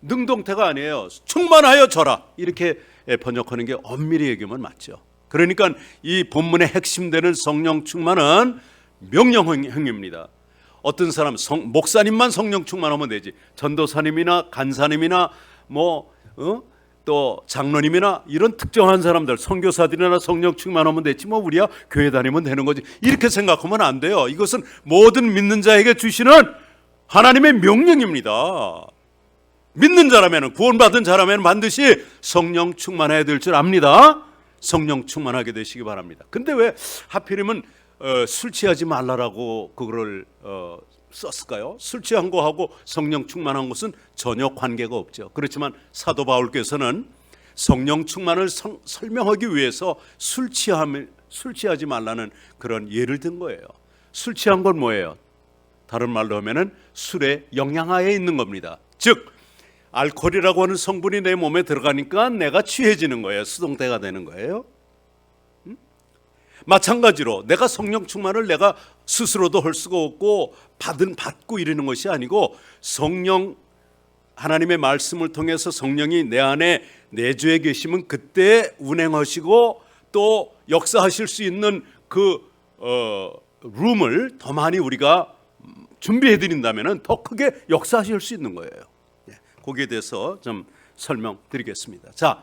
능동태가 아니에요. 충만하여 져라. 이렇게 번역하는 게 엄밀히 얘기하면 맞죠. 그러니까 이 본문의 핵심되는 성령 충만은 명령형입니다. 어떤 사람 목사님만 성령 충만하면 되지. 전도사님이나 간사님이나 또 장로님이나 이런 특정한 사람들, 선교사들이나 성령 충만하면 됐지 뭐 우리야 교회 다니면 되는 거지. 이렇게 생각하면 안 돼요. 이것은 모든 믿는 자에게 주시는 하나님의 명령입니다. 믿는 자라면, 구원받은 자라면 반드시 성령 충만해야 될 줄 압니다. 성령 충만하게 되시기 바랍니다. 근데 왜 하필이면 술 취하지 말라라고 그거를 썼을까요? 술 취한 거하고 성령 충만한 것은 전혀 관계가 없죠. 그렇지만 사도 바울께서는 성령 충만을 설명하기 위해서 술 취하지 말라는 그런 예를 든 거예요. 술 취한 건 뭐예요? 다른 말로 하면은 술의 영향하에 있는 겁니다. 즉 알코올이라고 하는 성분이 내 몸에 들어가니까 내가 취해지는 거예요. 수동태가 되는 거예요. 마찬가지로 내가 성령 충만을 내가 스스로도 할 수가 없고 받고 이러는 것이 아니고 성령 하나님의 말씀을 통해서 성령이 내 안에 내주에 계시면 그때 운행하시고 또 역사하실 수 있는 그 룸을 더 많이 우리가 준비해 드린다면 더 크게 역사하실 수 있는 거예요. 거기에 대해서 좀 설명드리겠습니다. 자,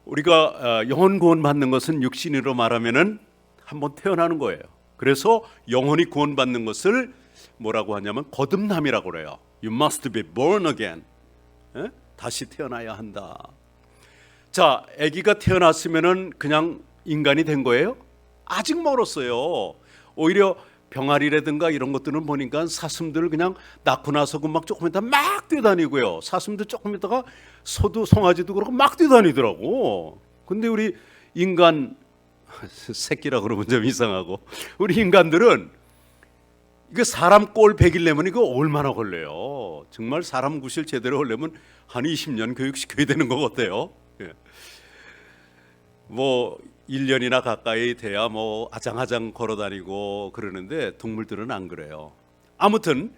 우리가 영혼 구원 받는 것은 육신으로 말하면은 한번 태어나는 거예요. 그래서 영혼이 구원 받는 것을 뭐라고 하냐면 거듭남이라고 그래요. You must be born again. 다시 태어나야 한다. 자, 아기가 태어났으면은 그냥 인간이 된 거예요? 아직 멀었어요. 오히려 병아리라든가 이런 것들은 보니까 사슴들 그냥 낳고 나서 막 조금 있다가 막 뛰어다니고요. 사슴들 조금 있다가 소도 송아지도 그렇고 막 뛰어다니더라고. 근데 우리 인간 새끼라 그러면 좀 이상하고 우리 인간들은 이거 사람 꼴 100일 내면 이거 얼마나 걸려요. 정말 사람 구실 제대로 하려면 한 20년 교육시켜야 되는 것 같아요. 뭐 1년이나 가까이 돼야 뭐 아장아장 걸어다니고 그러는데 동물들은 안 그래요. 아무튼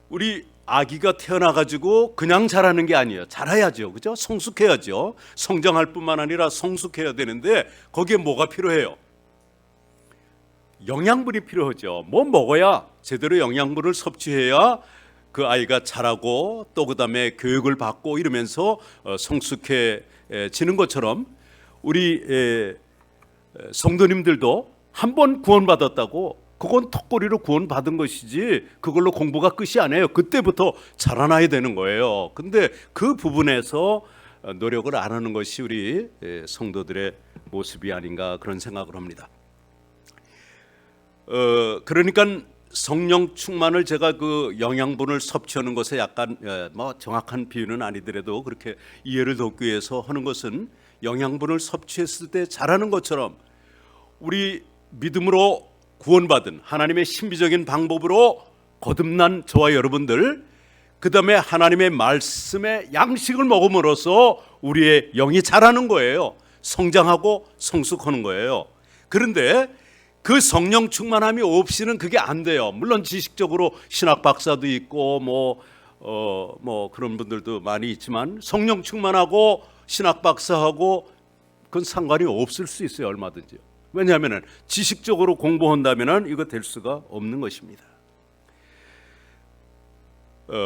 우리 아기가 태어나가지고 그냥 자라는 게 아니에요. 자라야죠, 그죠? 성숙해야죠. 성장할 뿐만 아니라 성숙해야 되는데 거기에 뭐가 필요해요? 영양분이 필요하죠. 뭐 먹어야 제대로 영양분을 섭취해야 그 아이가 자라고 또 그다음에 교육을 받고 이러면서 성숙해지는 것처럼 우리 성도님들도 한 번 구원받았다고 그건 턱걸이로 구원받은 것이지 그걸로 공부가 끝이 아니에요. 그때부터 자라나야 되는 거예요. 근데 그 부분에서 노력을 안 하는 것이 우리 성도들의 모습이 아닌가 그런 생각을 합니다. 그러니까 성령 충만을 제가 그 영양분을 섭취하는 것에 약간 뭐 정확한 비유는 아니더라도 그렇게 이해를 돕기 위해서 하는 것은 영양분을 섭취했을 때 자라는 것처럼 우리 믿음으로 구원받은 하나님의 신비적인 방법으로 거듭난 저와 여러분들, 그 다음에 하나님의 말씀의 양식을 먹음으로써 우리의 영이 자라는 거예요. 성장하고 성숙하는 거예요. 그런데 그 성령 충만함이 없이는 그게 안 돼요. 물론 지식적으로 신학 박사도 있고 뭐 그런 분들도 많이 있지만 성령 충만하고 신학 박사하고 그건 상관이 없을 수 있어요. 얼마든지요. 왜냐하면 지식적으로 공부한다면 이거 될 수가 없는 것입니다.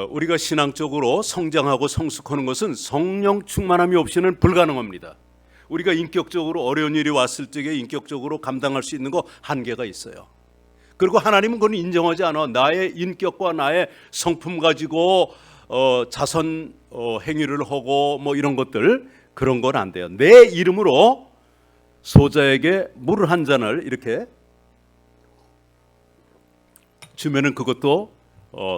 우리가 신앙적으로 성장하고 성숙하는 것은 성령 충만함이 없이는 불가능합니다. 우리가 인격적으로 어려운 일이 왔을 적에 인격적으로 감당할 수 있는 거 한계가 있어요. 그리고 하나님은 그건 인정하지 않아. 나의 인격과 나의 성품 가지고 자선 행위를 하고 뭐 이런 것들 그런 건 안 돼요. 내 이름으로 소자에게 물 한 잔을 이렇게 주면은 그것도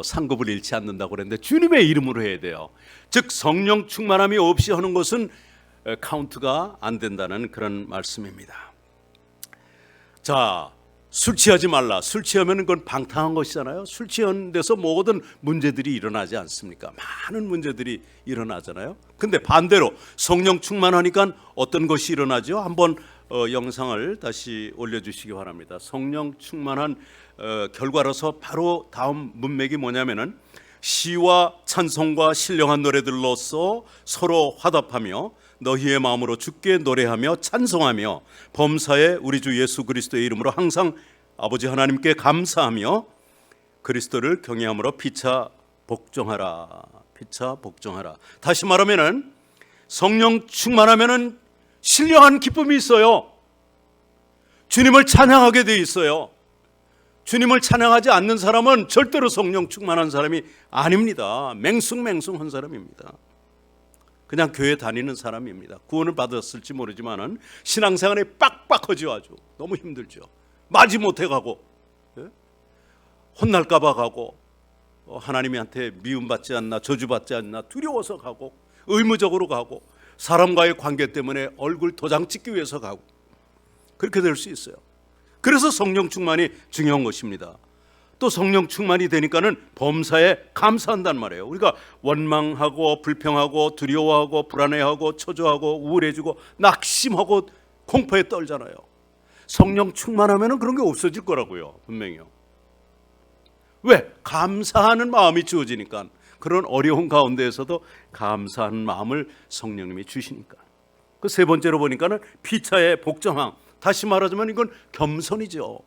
상급을 잃지 않는다고 그랬는데 주님의 이름으로 해야 돼요. 즉 성령 충만함이 없이 하는 것은 카운트가 안 된다는 그런 말씀입니다. 자, 술 취하지 말라. 술 취하면 그건 방탕한 것이잖아요. 술 취한 데서 모든 문제들이 일어나지 않습니까? 많은 문제들이 일어나잖아요. 근데 반대로 성령 충만하니까 어떤 것이 일어나죠? 한번 영상을 다시 올려주시기 바랍니다. 성령 충만한 결과로서 바로 다음 문맥이 뭐냐면은 시와 찬송과 신령한 노래들로서 서로 화답하며 너희의 마음으로 주께 노래하며 찬송하며 범사에 우리 주 예수 그리스도의 이름으로 항상 아버지 하나님께 감사하며 그리스도를 경외함으로 피차 복종하라. 피차 복종하라. 다시 말하면은 성령 충만하면은 신령한 기쁨이 있어요. 주님을 찬양하게 돼 있어요. 주님을 찬양하지 않는 사람은 절대로 성령 충만한 사람이 아닙니다. 맹숭맹숭한 사람입니다. 그냥 교회 다니는 사람입니다. 구원을 받았을지 모르지만은 신앙생활에 빡빡하죠. 아주 너무 힘들죠. 마지 못해 가고 혼날까 봐 가고 하나님한테 미움받지 않나 저주받지 않나 두려워서 가고 의무적으로 가고 사람과의 관계 때문에 얼굴 도장 찍기 위해서 가고 그렇게 될 수 있어요. 그래서 성령 충만이 중요한 것입니다. 또 성령 충만이 되니까는 범사에 감사한단 말이에요. 우리가 원망하고 불평하고 두려워하고 불안해하고 초조하고 우울해지고 낙심하고 공포에 떨잖아요. 성령 충만하면은 그런 게 없어질 거라고요. 분명히요. 왜? 감사하는 마음이 주어지니까. 그런 어려운 가운데에서도 감사하는 마음을 성령님이 주시니까. 그 세 번째로 보니까는 피차의 복종함. 다시 말하자면 이건 겸손이죠.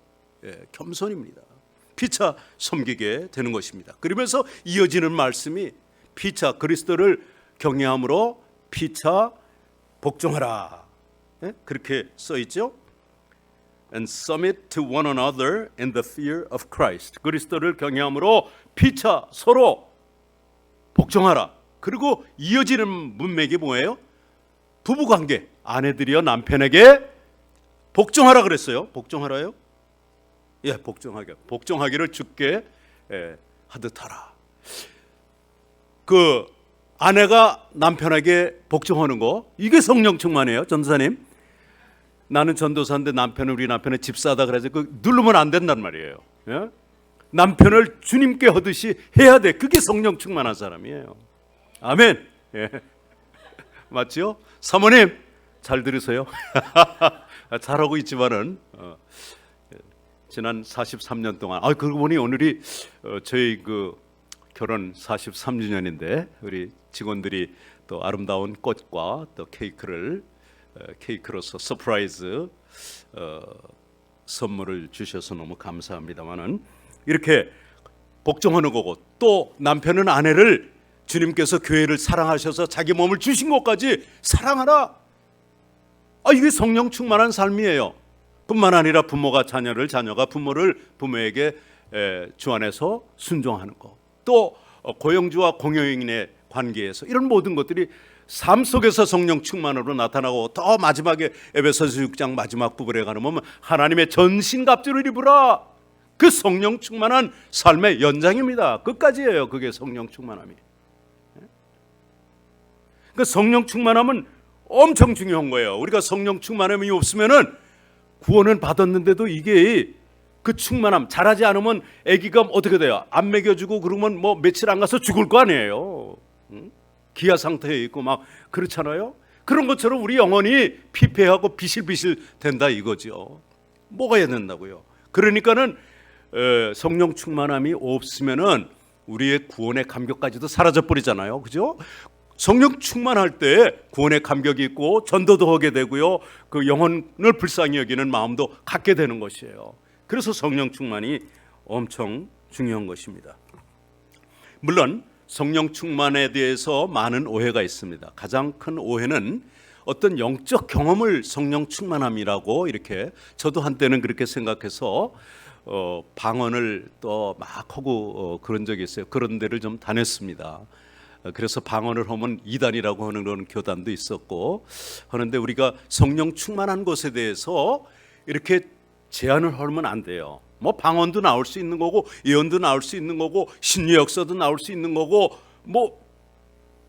겸손입니다. 피차 섬기게 되는 것입니다. 그러면서 이어지는 말씀이 피차 그리스도를 경외함으로 피차 복종하라. 그렇게 써 있죠. And submit to one another in the fear of Christ. 그리스도를 경외함으로 피차 서로 복종하라. 그리고 이어지는 문맥이 뭐예요? 부부관계. 아내들이여 남편에게 복종하라 그랬어요. 복종하라요? 예, 복종하기를 주께 하듯 하라. 그 아내가 남편에게 복종하는 거 이게 성령 충만이에요. 전도사님, 나는 전도사인데 우리 남편은 집사다 그래서 그 누르면 안 된단 말이에요. 예? 남편을 주님께 하듯이 해야 돼. 그게 성령 충만한 사람이에요. 아멘. 예. 맞죠? 사모님 잘 들으세요. 잘하고 있지만은 지난 43년 동안 그러고 보니 오늘이 저희 그 결혼 43주년인데 우리 직원들이 또 아름다운 꽃과 또 케이크로서 서프라이즈 선물을 주셔서 너무 감사합니다만은 이렇게 복종하는 거고, 또 남편은 아내를 주님께서 교회를 사랑하셔서 자기 몸을 주신 것까지 사랑하라. 이게 성령 충만한 삶이에요. 뿐만 아니라 부모가 자녀를, 자녀가 부모를, 부모에게 주 안에서 순종하는 거, 또 고용주와 공여인의 관계에서 이런 모든 것들이 삶 속에서 성령 충만으로 나타나고, 더 마지막에 에베소서 6장 마지막 부분에 가면 하나님의 전신갑주를 입으라. 그 성령 충만한 삶의 연장입니다. 끝까지예요. 그게 성령 충만함이. 그 성령 충만함은 엄청 중요한 거예요. 우리가 성령 충만함이 없으면은 구원은 받았는데도 이게 그 충만함, 잘하지 않으면 아기가 어떻게 돼요? 안 먹여주고 그러면 뭐 며칠 안 가서 죽을 거 아니에요. 기아 상태에 있고 막 그렇잖아요. 그런 것처럼 우리 영혼이 피폐하고 비실비실 된다 이거죠. 뭐가 해야 된다고요? 그러니까는 성령 충만함이 없으면은 우리의 구원의 감격까지도 사라져 버리잖아요. 그죠? 성령 충만할 때 구원의 감격이 있고 전도도 하게 되고요, 그 영혼을 불쌍히 여기는 마음도 갖게 되는 것이에요. 그래서 성령 충만이 엄청 중요한 것입니다. 물론 성령 충만에 대해서 많은 오해가 있습니다. 가장 큰 오해는 어떤 영적 경험을 성령 충만함이라고, 이렇게 저도 한때는 그렇게 생각해서 방언을 또 막 하고 그런 적이 있어요. 그런 데를 좀 다녔습니다. 그래서 방언을 하면 이단이라고 하는 그런 교단도 있었고 하는데, 우리가 성령 충만한 것에 대해서 이렇게 제한을 하면 안 돼요. 뭐 방언도 나올 수 있는 거고, 예언도 나올 수 있는 거고, 신유 역사도 나올 수 있는 거고, 뭐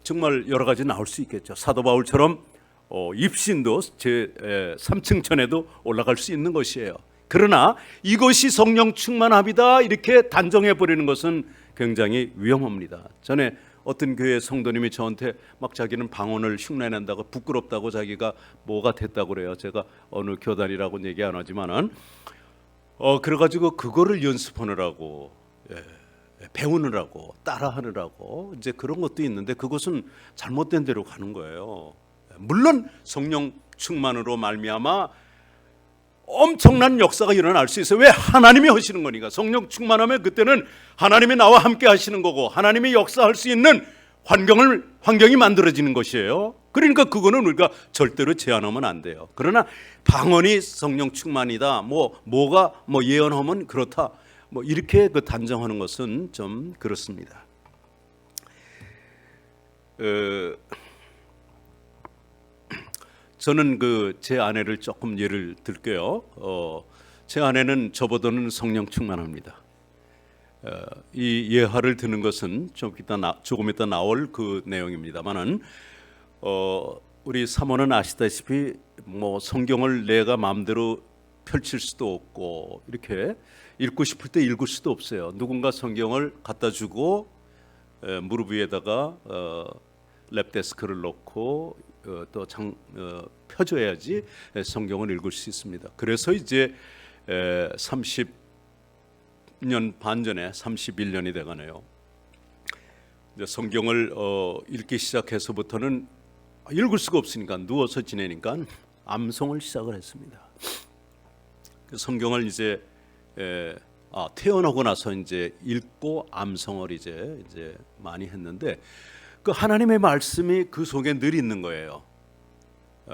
정말 여러 가지 나올 수 있겠죠. 사도 바울처럼 입신도 제 3층천에도 올라갈 수 있는 것이에요. 그러나 이것이 성령 충만함이다 이렇게 단정해 버리는 것은 굉장히 위험합니다. 전에 어떤 교회 성도님이 저한테 막 자기는 방언을 흉내낸다고, 부끄럽다고, 자기가 뭐가 됐다고 그래요. 제가 어느 교단이라고는 얘기 안 하지만은 그래가지고 그거를 연습하느라고, 배우느라고, 따라하느라고 이제 그런 것도 있는데, 그것은 잘못된 대로 가는 거예요. 물론 성령 충만으로 말미암아 엄청난 역사가 일어날 수 있어요. 왜? 하나님이 하시는 거니까. 성령 충만하면 그때는 하나님이 나와 함께 하시는 거고, 하나님이 역사할 수 있는 환경이 만들어지는 것이에요. 그러니까 그거는 우리가 절대로 제한하면 안 돼요. 그러나 방언이 성령 충만이다, 뭐가 예언하면 그렇다, 이렇게 그 단정하는 것은 좀 그렇습니다. 저는 제 아내를 조금 예를 들게요. 제 아내는 저보다는 성령 충만합니다. 이 예화를 드는 것은 조금 이따 나올 그 내용입니다만은, 우리 사모는 아시다시피 성경을 내가 마음대로 펼칠 수도 없고, 이렇게 읽고 싶을 때 읽을 수도 없어요. 누군가 성경을 갖다 주고 무릎 위에다가 랩데스크를 놓고 또 펴줘야지 성경을 읽을 수 있습니다. 그래서 이제 30년 반 전에 31년이 돼가네요. 성경을 읽기 시작해서부터는 읽을 수가 없으니까 누워서 지내니까 암송을 시작을 했습니다. 성경을 이제 태어나고 나서 이제 읽고 암송을 이제 많이 했는데, 그 하나님의 말씀이 그 속에 늘 있는 거예요.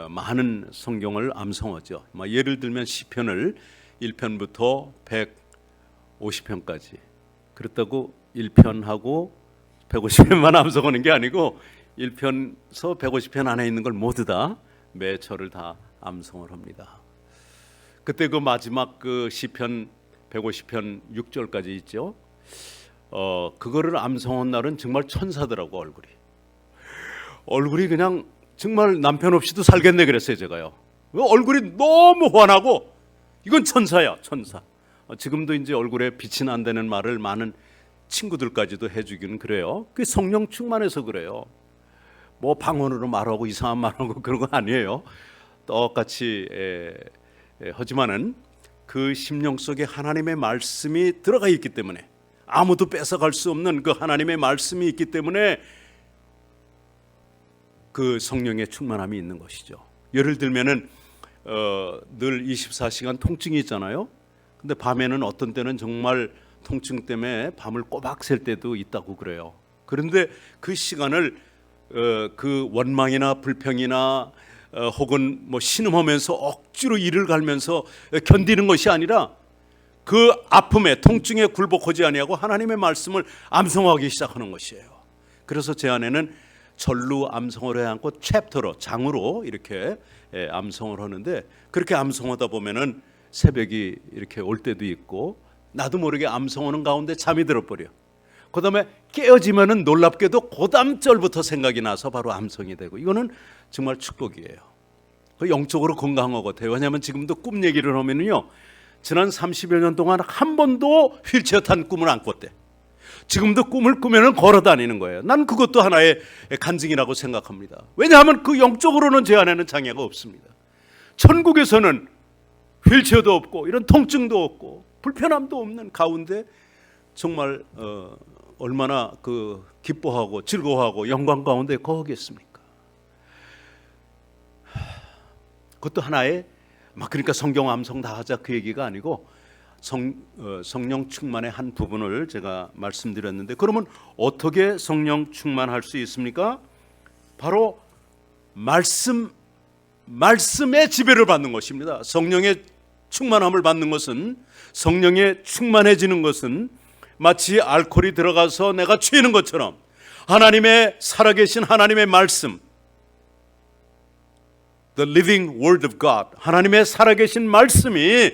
많은 성경을 암송하죠. 예를 들면 시편을 1편부터 150편까지, 그렇다고 1편하고 150편만 암송하는 게 아니고 1편서 150편 안에 있는 걸 모두 다 매 절을 다 암송을 합니다. 그때 그 마지막 그 시편 150편 6절까지 있죠. 그거를 암송한 날은 정말 천사더라고. 얼굴이 그냥 정말 남편 없이도 살겠네 그랬어요. 제가요. 얼굴이 너무 환하고, 이건 천사야, 천사. 지금도 이제 얼굴에 빛이 난다는 말을 많은 친구들까지도 해주기는 그래요. 그게 성령 충만해서 그래요. 방언으로 말하고 이상한 말하고 그런 거 아니에요. 똑같이 하지만은 그 심령 속에 하나님의 말씀이 들어가 있기 때문에, 아무도 뺏어갈 수 없는 그 하나님의 말씀이 있기 때문에 그 성령의 충만함이 있는 것이죠. 예를 들면은 늘 24시간 통증이 있잖아요. 근데 밤에는 어떤 때는 정말 통증 때문에 밤을 꼬박 샐 때도 있다고 그래요. 그런데 그 시간을 그 원망이나 불평이나 혹은 뭐 신음하면서 억지로 이를 갈면서 견디는 것이 아니라 그 아픔에 통증에 굴복하지 아니하고 하나님의 말씀을 암송하기 시작하는 것이에요. 그래서 제 안에는 절루 암송을 해야 하고 챕터로 장으로 이렇게 암송을 하는데, 그렇게 암송하다 보면은 새벽이 이렇게 올 때도 있고 나도 모르게 암송하는 가운데 잠이 들어버려. 그 다음에 깨어지면은 놀랍게도 그 다음 절부터 생각이 나서 바로 암송이 되고, 이거는 정말 축복이에요. 영적으로 건강한 것 같아요. 왜냐하면 지금도 꿈 얘기를 하면은요, 지난 30여 년 동안 한 번도 휠체어 탄 꿈을 안 꿨대. 지금도 꿈을 꾸면은 걸어 다니는 거예요. 난 그것도 하나의 간증이라고 생각합니다. 왜냐하면 그 영적으로는 제 안에는 장애가 없습니다. 천국에서는 휠체어도 없고 이런 통증도 없고 불편함도 없는 가운데 정말 얼마나 그 기뻐하고 즐거워하고 영광 가운데 거하겠습니까? 그것도 하나의 그러니까 성경 암송 다 하자 그 얘기가 아니고 성령 충만의 한 부분을 제가 말씀드렸는데, 그러면 어떻게 성령 충만할 수 있습니까? 바로 말씀의 지배를 받는 것입니다. 성령의 충만함을 받는 것은, 성령에 충만해지는 것은 마치 알코올이 들어가서 내가 취하는 것처럼 하나님의 살아계신 하나님의 말씀, The living word of God, 하나님의 살아계신 말씀이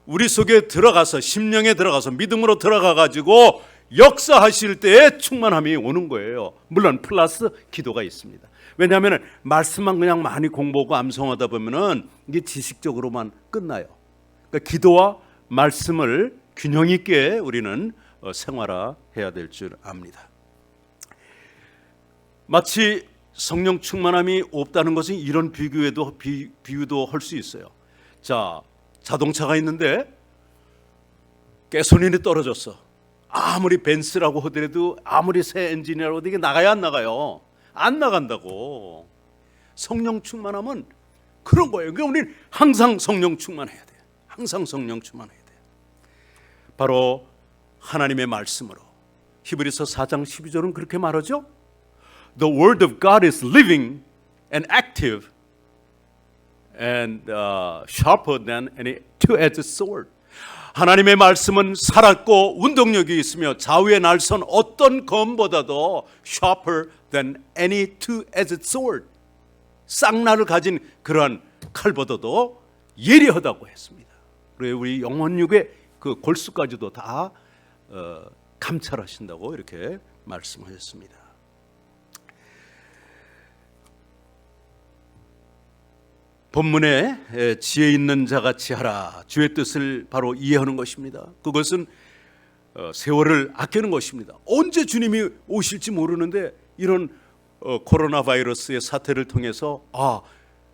우리 속에 들어가서 심령에 들어가서 믿음으로 들어가 가지고 역사하실 때에 충만함이 오는 거예요. 물론 플러스 기도가 있습니다. 왜냐하면 말씀만 그냥 많이 공부하고 암송하다 보면은 이게 지식적으로만 끝나요. 그러니까 기도와 말씀을 균형 있게 우리는 생활화해야 될 줄 압니다. 마치 성령 충만함이 없다는 것은 이런 비유도 할 수 있어요. 자, 자동차가 있는데 가솔린이 떨어졌어. 아무리 벤츠라고 하더라도, 아무리 새 엔진이라고 해도 이게 나가야 안 나가요? 안 나간다고. 성령 충만함은 그런 거예요. 그러니까 우리는 항상 성령 충만해야 돼요. 항상 성령 충만해야 돼요. 바로 하나님의 말씀으로. 히브리서 4장 12절은 그렇게 말하죠. The word of God is living and active and sharper than any two-edged sword. 하나님의 말씀은 살았고 운동력이 있으며 좌우의 날선 어떤 검보다도 sharper than any two-edged sword. 쌍날을 가진 그러한 칼보다도 예리하다고 했습니다. 그리고 우리 영혼육의 그 골수까지도 다 감찰하신다고 이렇게 말씀하셨습니다. 본문에 지혜 있는 자같이 하라, 주의 뜻을 바로 이해하는 것입니다. 그것은 세월을 아끼는 것입니다. 언제 주님이 오실지 모르는데 이런 코로나 바이러스의 사태를 통해서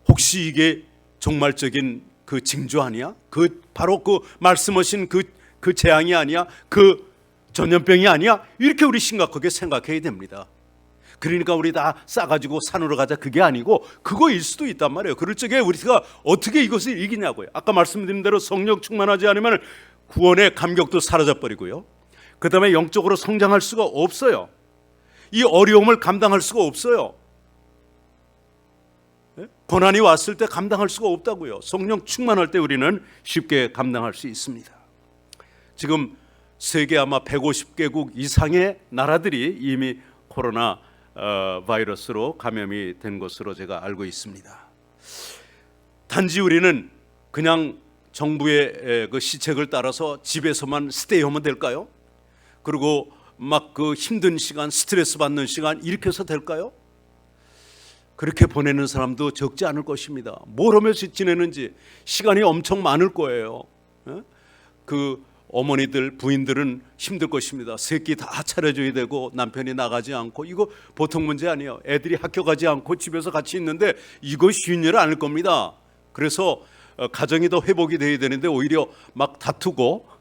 혹시 이게 종말적인 그 징조 아니야? 그 바로 그 말씀하신 그 재앙이 아니야? 그 전염병이 아니야? 이렇게 우리 심각하게 생각해야 됩니다. 그러니까 우리 다 싸가지고 산으로 가자 그게 아니고 그거일 수도 있단 말이에요. 그럴 적에 우리가 어떻게 이것을 이기냐고요. 아까 말씀드린 대로 성령 충만하지 않으면 구원의 감격도 사라져버리고요. 그 다음에 영적으로 성장할 수가 없어요. 이 어려움을 감당할 수가 없어요. 고난이 왔을 때 감당할 수가 없다고요. 성령 충만할 때 우리는 쉽게 감당할 수 있습니다. 지금 세계 아마 150개국 이상의 나라들이 이미 코로나 바이러스로 감염이 된 것으로 제가 알고 있습니다. 단지 우리는 그냥 정부의 그 시책을 따라서 집에서만 스테이하면 될까요? 그리고 막 그 힘든 시간, 스트레스 받는 시간 이렇게 해서 될까요? 그렇게 보내는 사람도 적지 않을 것입니다. 뭘 하면서 지내는지 시간이 엄청 많을 거예요. 그 어머니들, 부인들은 힘들 것입니다. 새끼 다 차려줘야 되고 남편이 나가지 않고, 이거 보통 문제 아니에요. 애들이 학교 가지 않고 집에서 같이 있는데 이거 쉬운 일 아닐 겁니다. 그래서 가정이 더 회복이 돼야 되는데 오히려 막 다투고,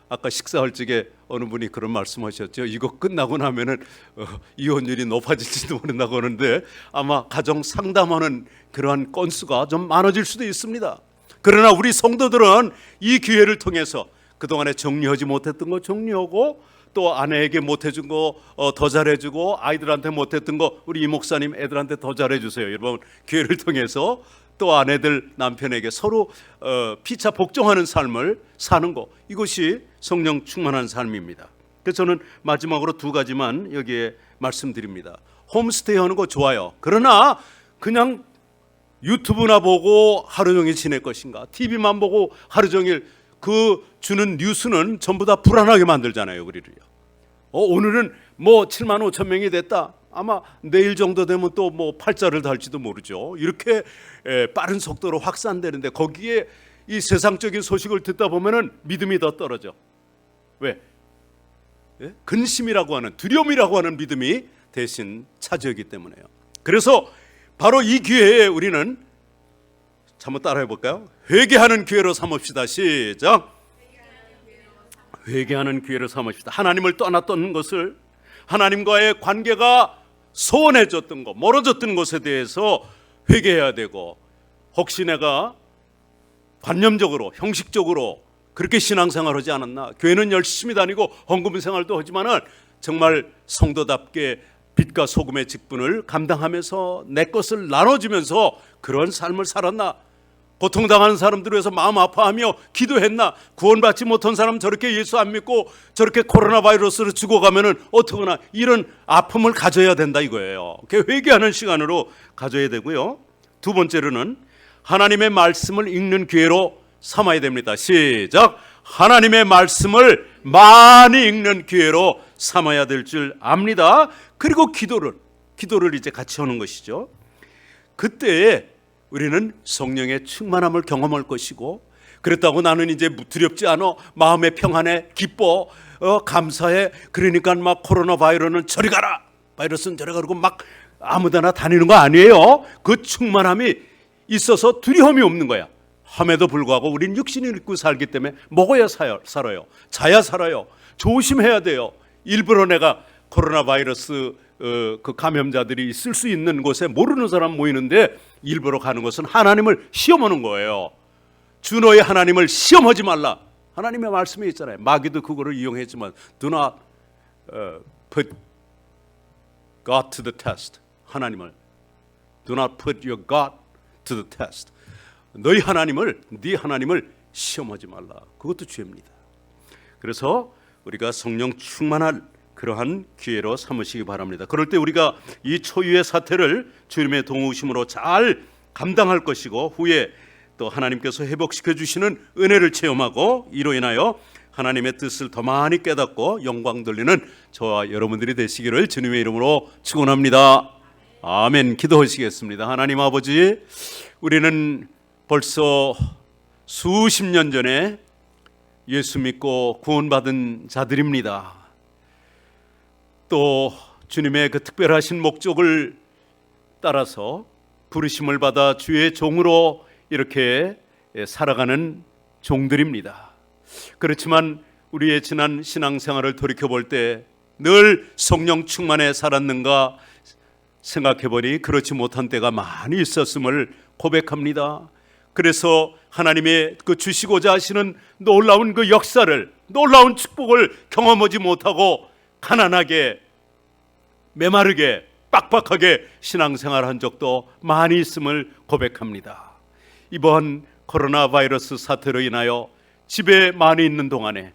아까 식사할 적에 어느 분이 그런 말씀하셨죠. 이거 끝나고 나면은 이혼율이 높아질지도 모른다고 하는데 아마 가정 상담하는 그러한 건수가 좀 많아질 수도 있습니다. 그러나 우리 성도들은 이 기회를 통해서 그동안에 정리하지 못했던 거 정리하고, 또 아내에게 못해준 거 더 잘해주고, 아이들한테 못했던 거 우리 이 목사님 애들한테 더 잘해주세요. 여러분, 교회를 통해서 또 아내들 남편에게 서로 피차 복종하는 삶을 사는 거, 이것이 성령 충만한 삶입니다. 그래서 저는 마지막으로 두 가지만 여기에 말씀드립니다. 홈스테이 하는 거 좋아요. 그러나 그냥 유튜브나 보고 하루 종일 지낼 것인가, TV만 보고 하루 종일 그 주는 뉴스는 전부 다 불안하게 만들잖아요, 우리를요. 오늘은 뭐 7만 5천 명이 됐다. 아마 내일 정도 되면 또 뭐 팔자를 달지도 모르죠. 이렇게 빠른 속도로 확산되는데 거기에 이 세상적인 소식을 듣다 보면은 믿음이 더 떨어져. 왜? 근심이라고 하는, 두려움이라고 하는 믿음이 대신 차지하기 때문에요. 그래서 바로 이 기회에 우리는 한번 따라해 볼까요? 회개하는 기회로 삼읍시다. 시작. 회개하는 기회로 삼읍시다. 하나님을 떠났던 것을, 하나님과의 관계가 소원해졌던 것, 멀어졌던 것에 대해서 회개해야 되고, 혹시 내가 관념적으로, 형식적으로 그렇게 신앙생활을 하지 않았나, 교회는 열심히 다니고 헌금 생활도 하지만은 정말 성도답게 빛과 소금의 직분을 감당하면서 내 것을 나눠주면서 그런 삶을 살았나, 고통당하는 사람들을 위해서 마음 아파하며 기도했나, 구원받지 못한 사람 저렇게 예수 안 믿고 저렇게 코로나 바이러스로 죽어가면은 어떡하나, 이런 아픔을 가져야 된다 이거예요. 회개하는 시간으로 가져야 되고요. 두 번째로는 하나님의 말씀을 읽는 기회로 삼아야 됩니다. 시작. 하나님의 말씀을 많이 읽는 기회로 삼아야 될 줄 압니다. 그리고 기도를 이제 같이 하는 것이죠. 그때 우리는 성령의 충만함을 경험할 것이고, 그랬다고 나는 이제 두렵지 않아, 마음의 평안에 기뻐, 감사해, 그러니까 막 코로나 바이러스는 저리 가라, 바이러스는 저리 가라고 막 아무데나 다니는 거 아니에요. 그 충만함이 있어서 두려움이 없는 거야. 함에도 불구하고 우리는 육신을 입고 살기 때문에 먹어야 살아요, 자야 살아요, 조심해야 돼요. 일부러 내가 코로나 바이러스 그 감염자들이 있을 수 있는 곳에 모르는 사람 모이는데 일부러 가는 것은 하나님을 시험하는 거예요. 주 너의 하나님을 시험하지 말라. 하나님의 말씀이 있잖아요. 마귀도 그거를 이용했지만 do not put God to the test. 하나님을 do not put your God to the test. 너희 하나님을, 네 하나님을 시험하지 말라. 그것도 죄입니다. 그래서 우리가 성령 충만할 그러한 기회로 삼으시기 바랍니다. 그럴 때 우리가 이 초유의 사태를 주님의 도우심으로 잘 감당할 것이고, 후에 또 하나님께서 회복시켜 주시는 은혜를 체험하고, 이로 인하여 하나님의 뜻을 더 많이 깨닫고 영광 돌리는 저와 여러분들이 되시기를 주님의 이름으로 축원합니다. 아멘. 기도하시겠습니다. 하나님 아버지, 우리는 벌써 수십 년 전에 예수 믿고 구원받은 자들입니다. 또 주님의 그 특별하신 목적을 따라서 부르심을 받아 주의 종으로 이렇게 살아가는 종들입니다. 그렇지만 우리의 지난 신앙생활을 돌이켜볼 때 늘 성령 충만에 살았는가 생각해보니 그렇지 못한 때가 많이 있었음을 고백합니다. 그래서 하나님의 그 주시고자 하시는 놀라운 그 역사를, 놀라운 축복을 경험하지 못하고 가난하게, 메마르게, 빡빡하게 신앙생활한 적도 많이 있음을 고백합니다. 이번 코로나 바이러스 사태로 인하여 집에 많이 있는 동안에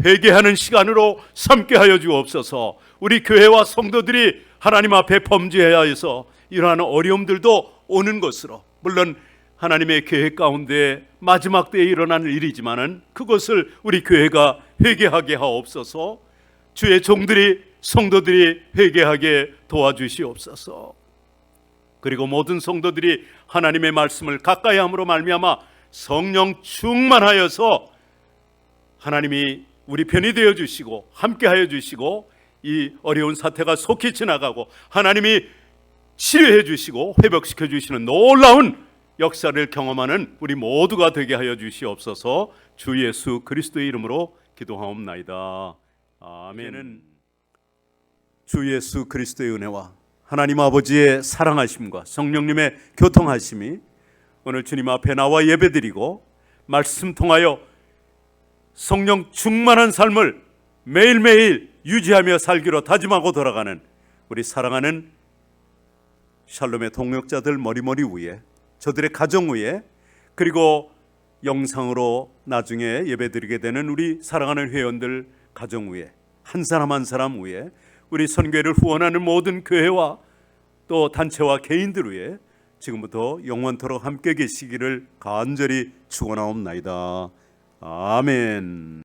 회개하는 시간으로 삼게 하여 주옵소서. 우리 교회와 성도들이 하나님 앞에 범죄해야 해서 이러한 어려움들도 오는 것으로, 물론 하나님의 계획 가운데 마지막 때에 일어날 일이지만은 그것을 우리 교회가 회개하게 하옵소서. 주의 종들이, 성도들이 회개하게 도와주시옵소서. 그리고 모든 성도들이 하나님의 말씀을 가까이 함으로 말미암아 성령 충만하여서 하나님이 우리 편이 되어 주시고 함께하여 주시고, 이 어려운 사태가 속히 지나가고 하나님이 치료해 주시고 회복시켜 주시는 놀라운 역사를 경험하는 우리 모두가 되게 하여 주시옵소서. 주 예수 그리스도의 이름으로 기도하옵나이다. 아멘은 주 예수 그리스도의 은혜와 하나님 아버지의 사랑하심과 성령님의 교통하심이 오늘 주님 앞에 나와 예배드리고 말씀 통하여 성령 충만한 삶을 매일매일 유지하며 살기로 다짐하고 돌아가는 우리 사랑하는 샬롬의 동역자들 머리머리 위에, 저들의 가정 위에, 그리고 영상으로 나중에 예배드리게 되는 우리 사랑하는 회원들 가정 위에, 한 사람 한 사람 위에, 우리 선교회를 후원하는 모든 교회와 또 단체와 개인들 위에 지금부터 영원토록 함께 계시기를 간절히 축원하옵나이다. 아멘.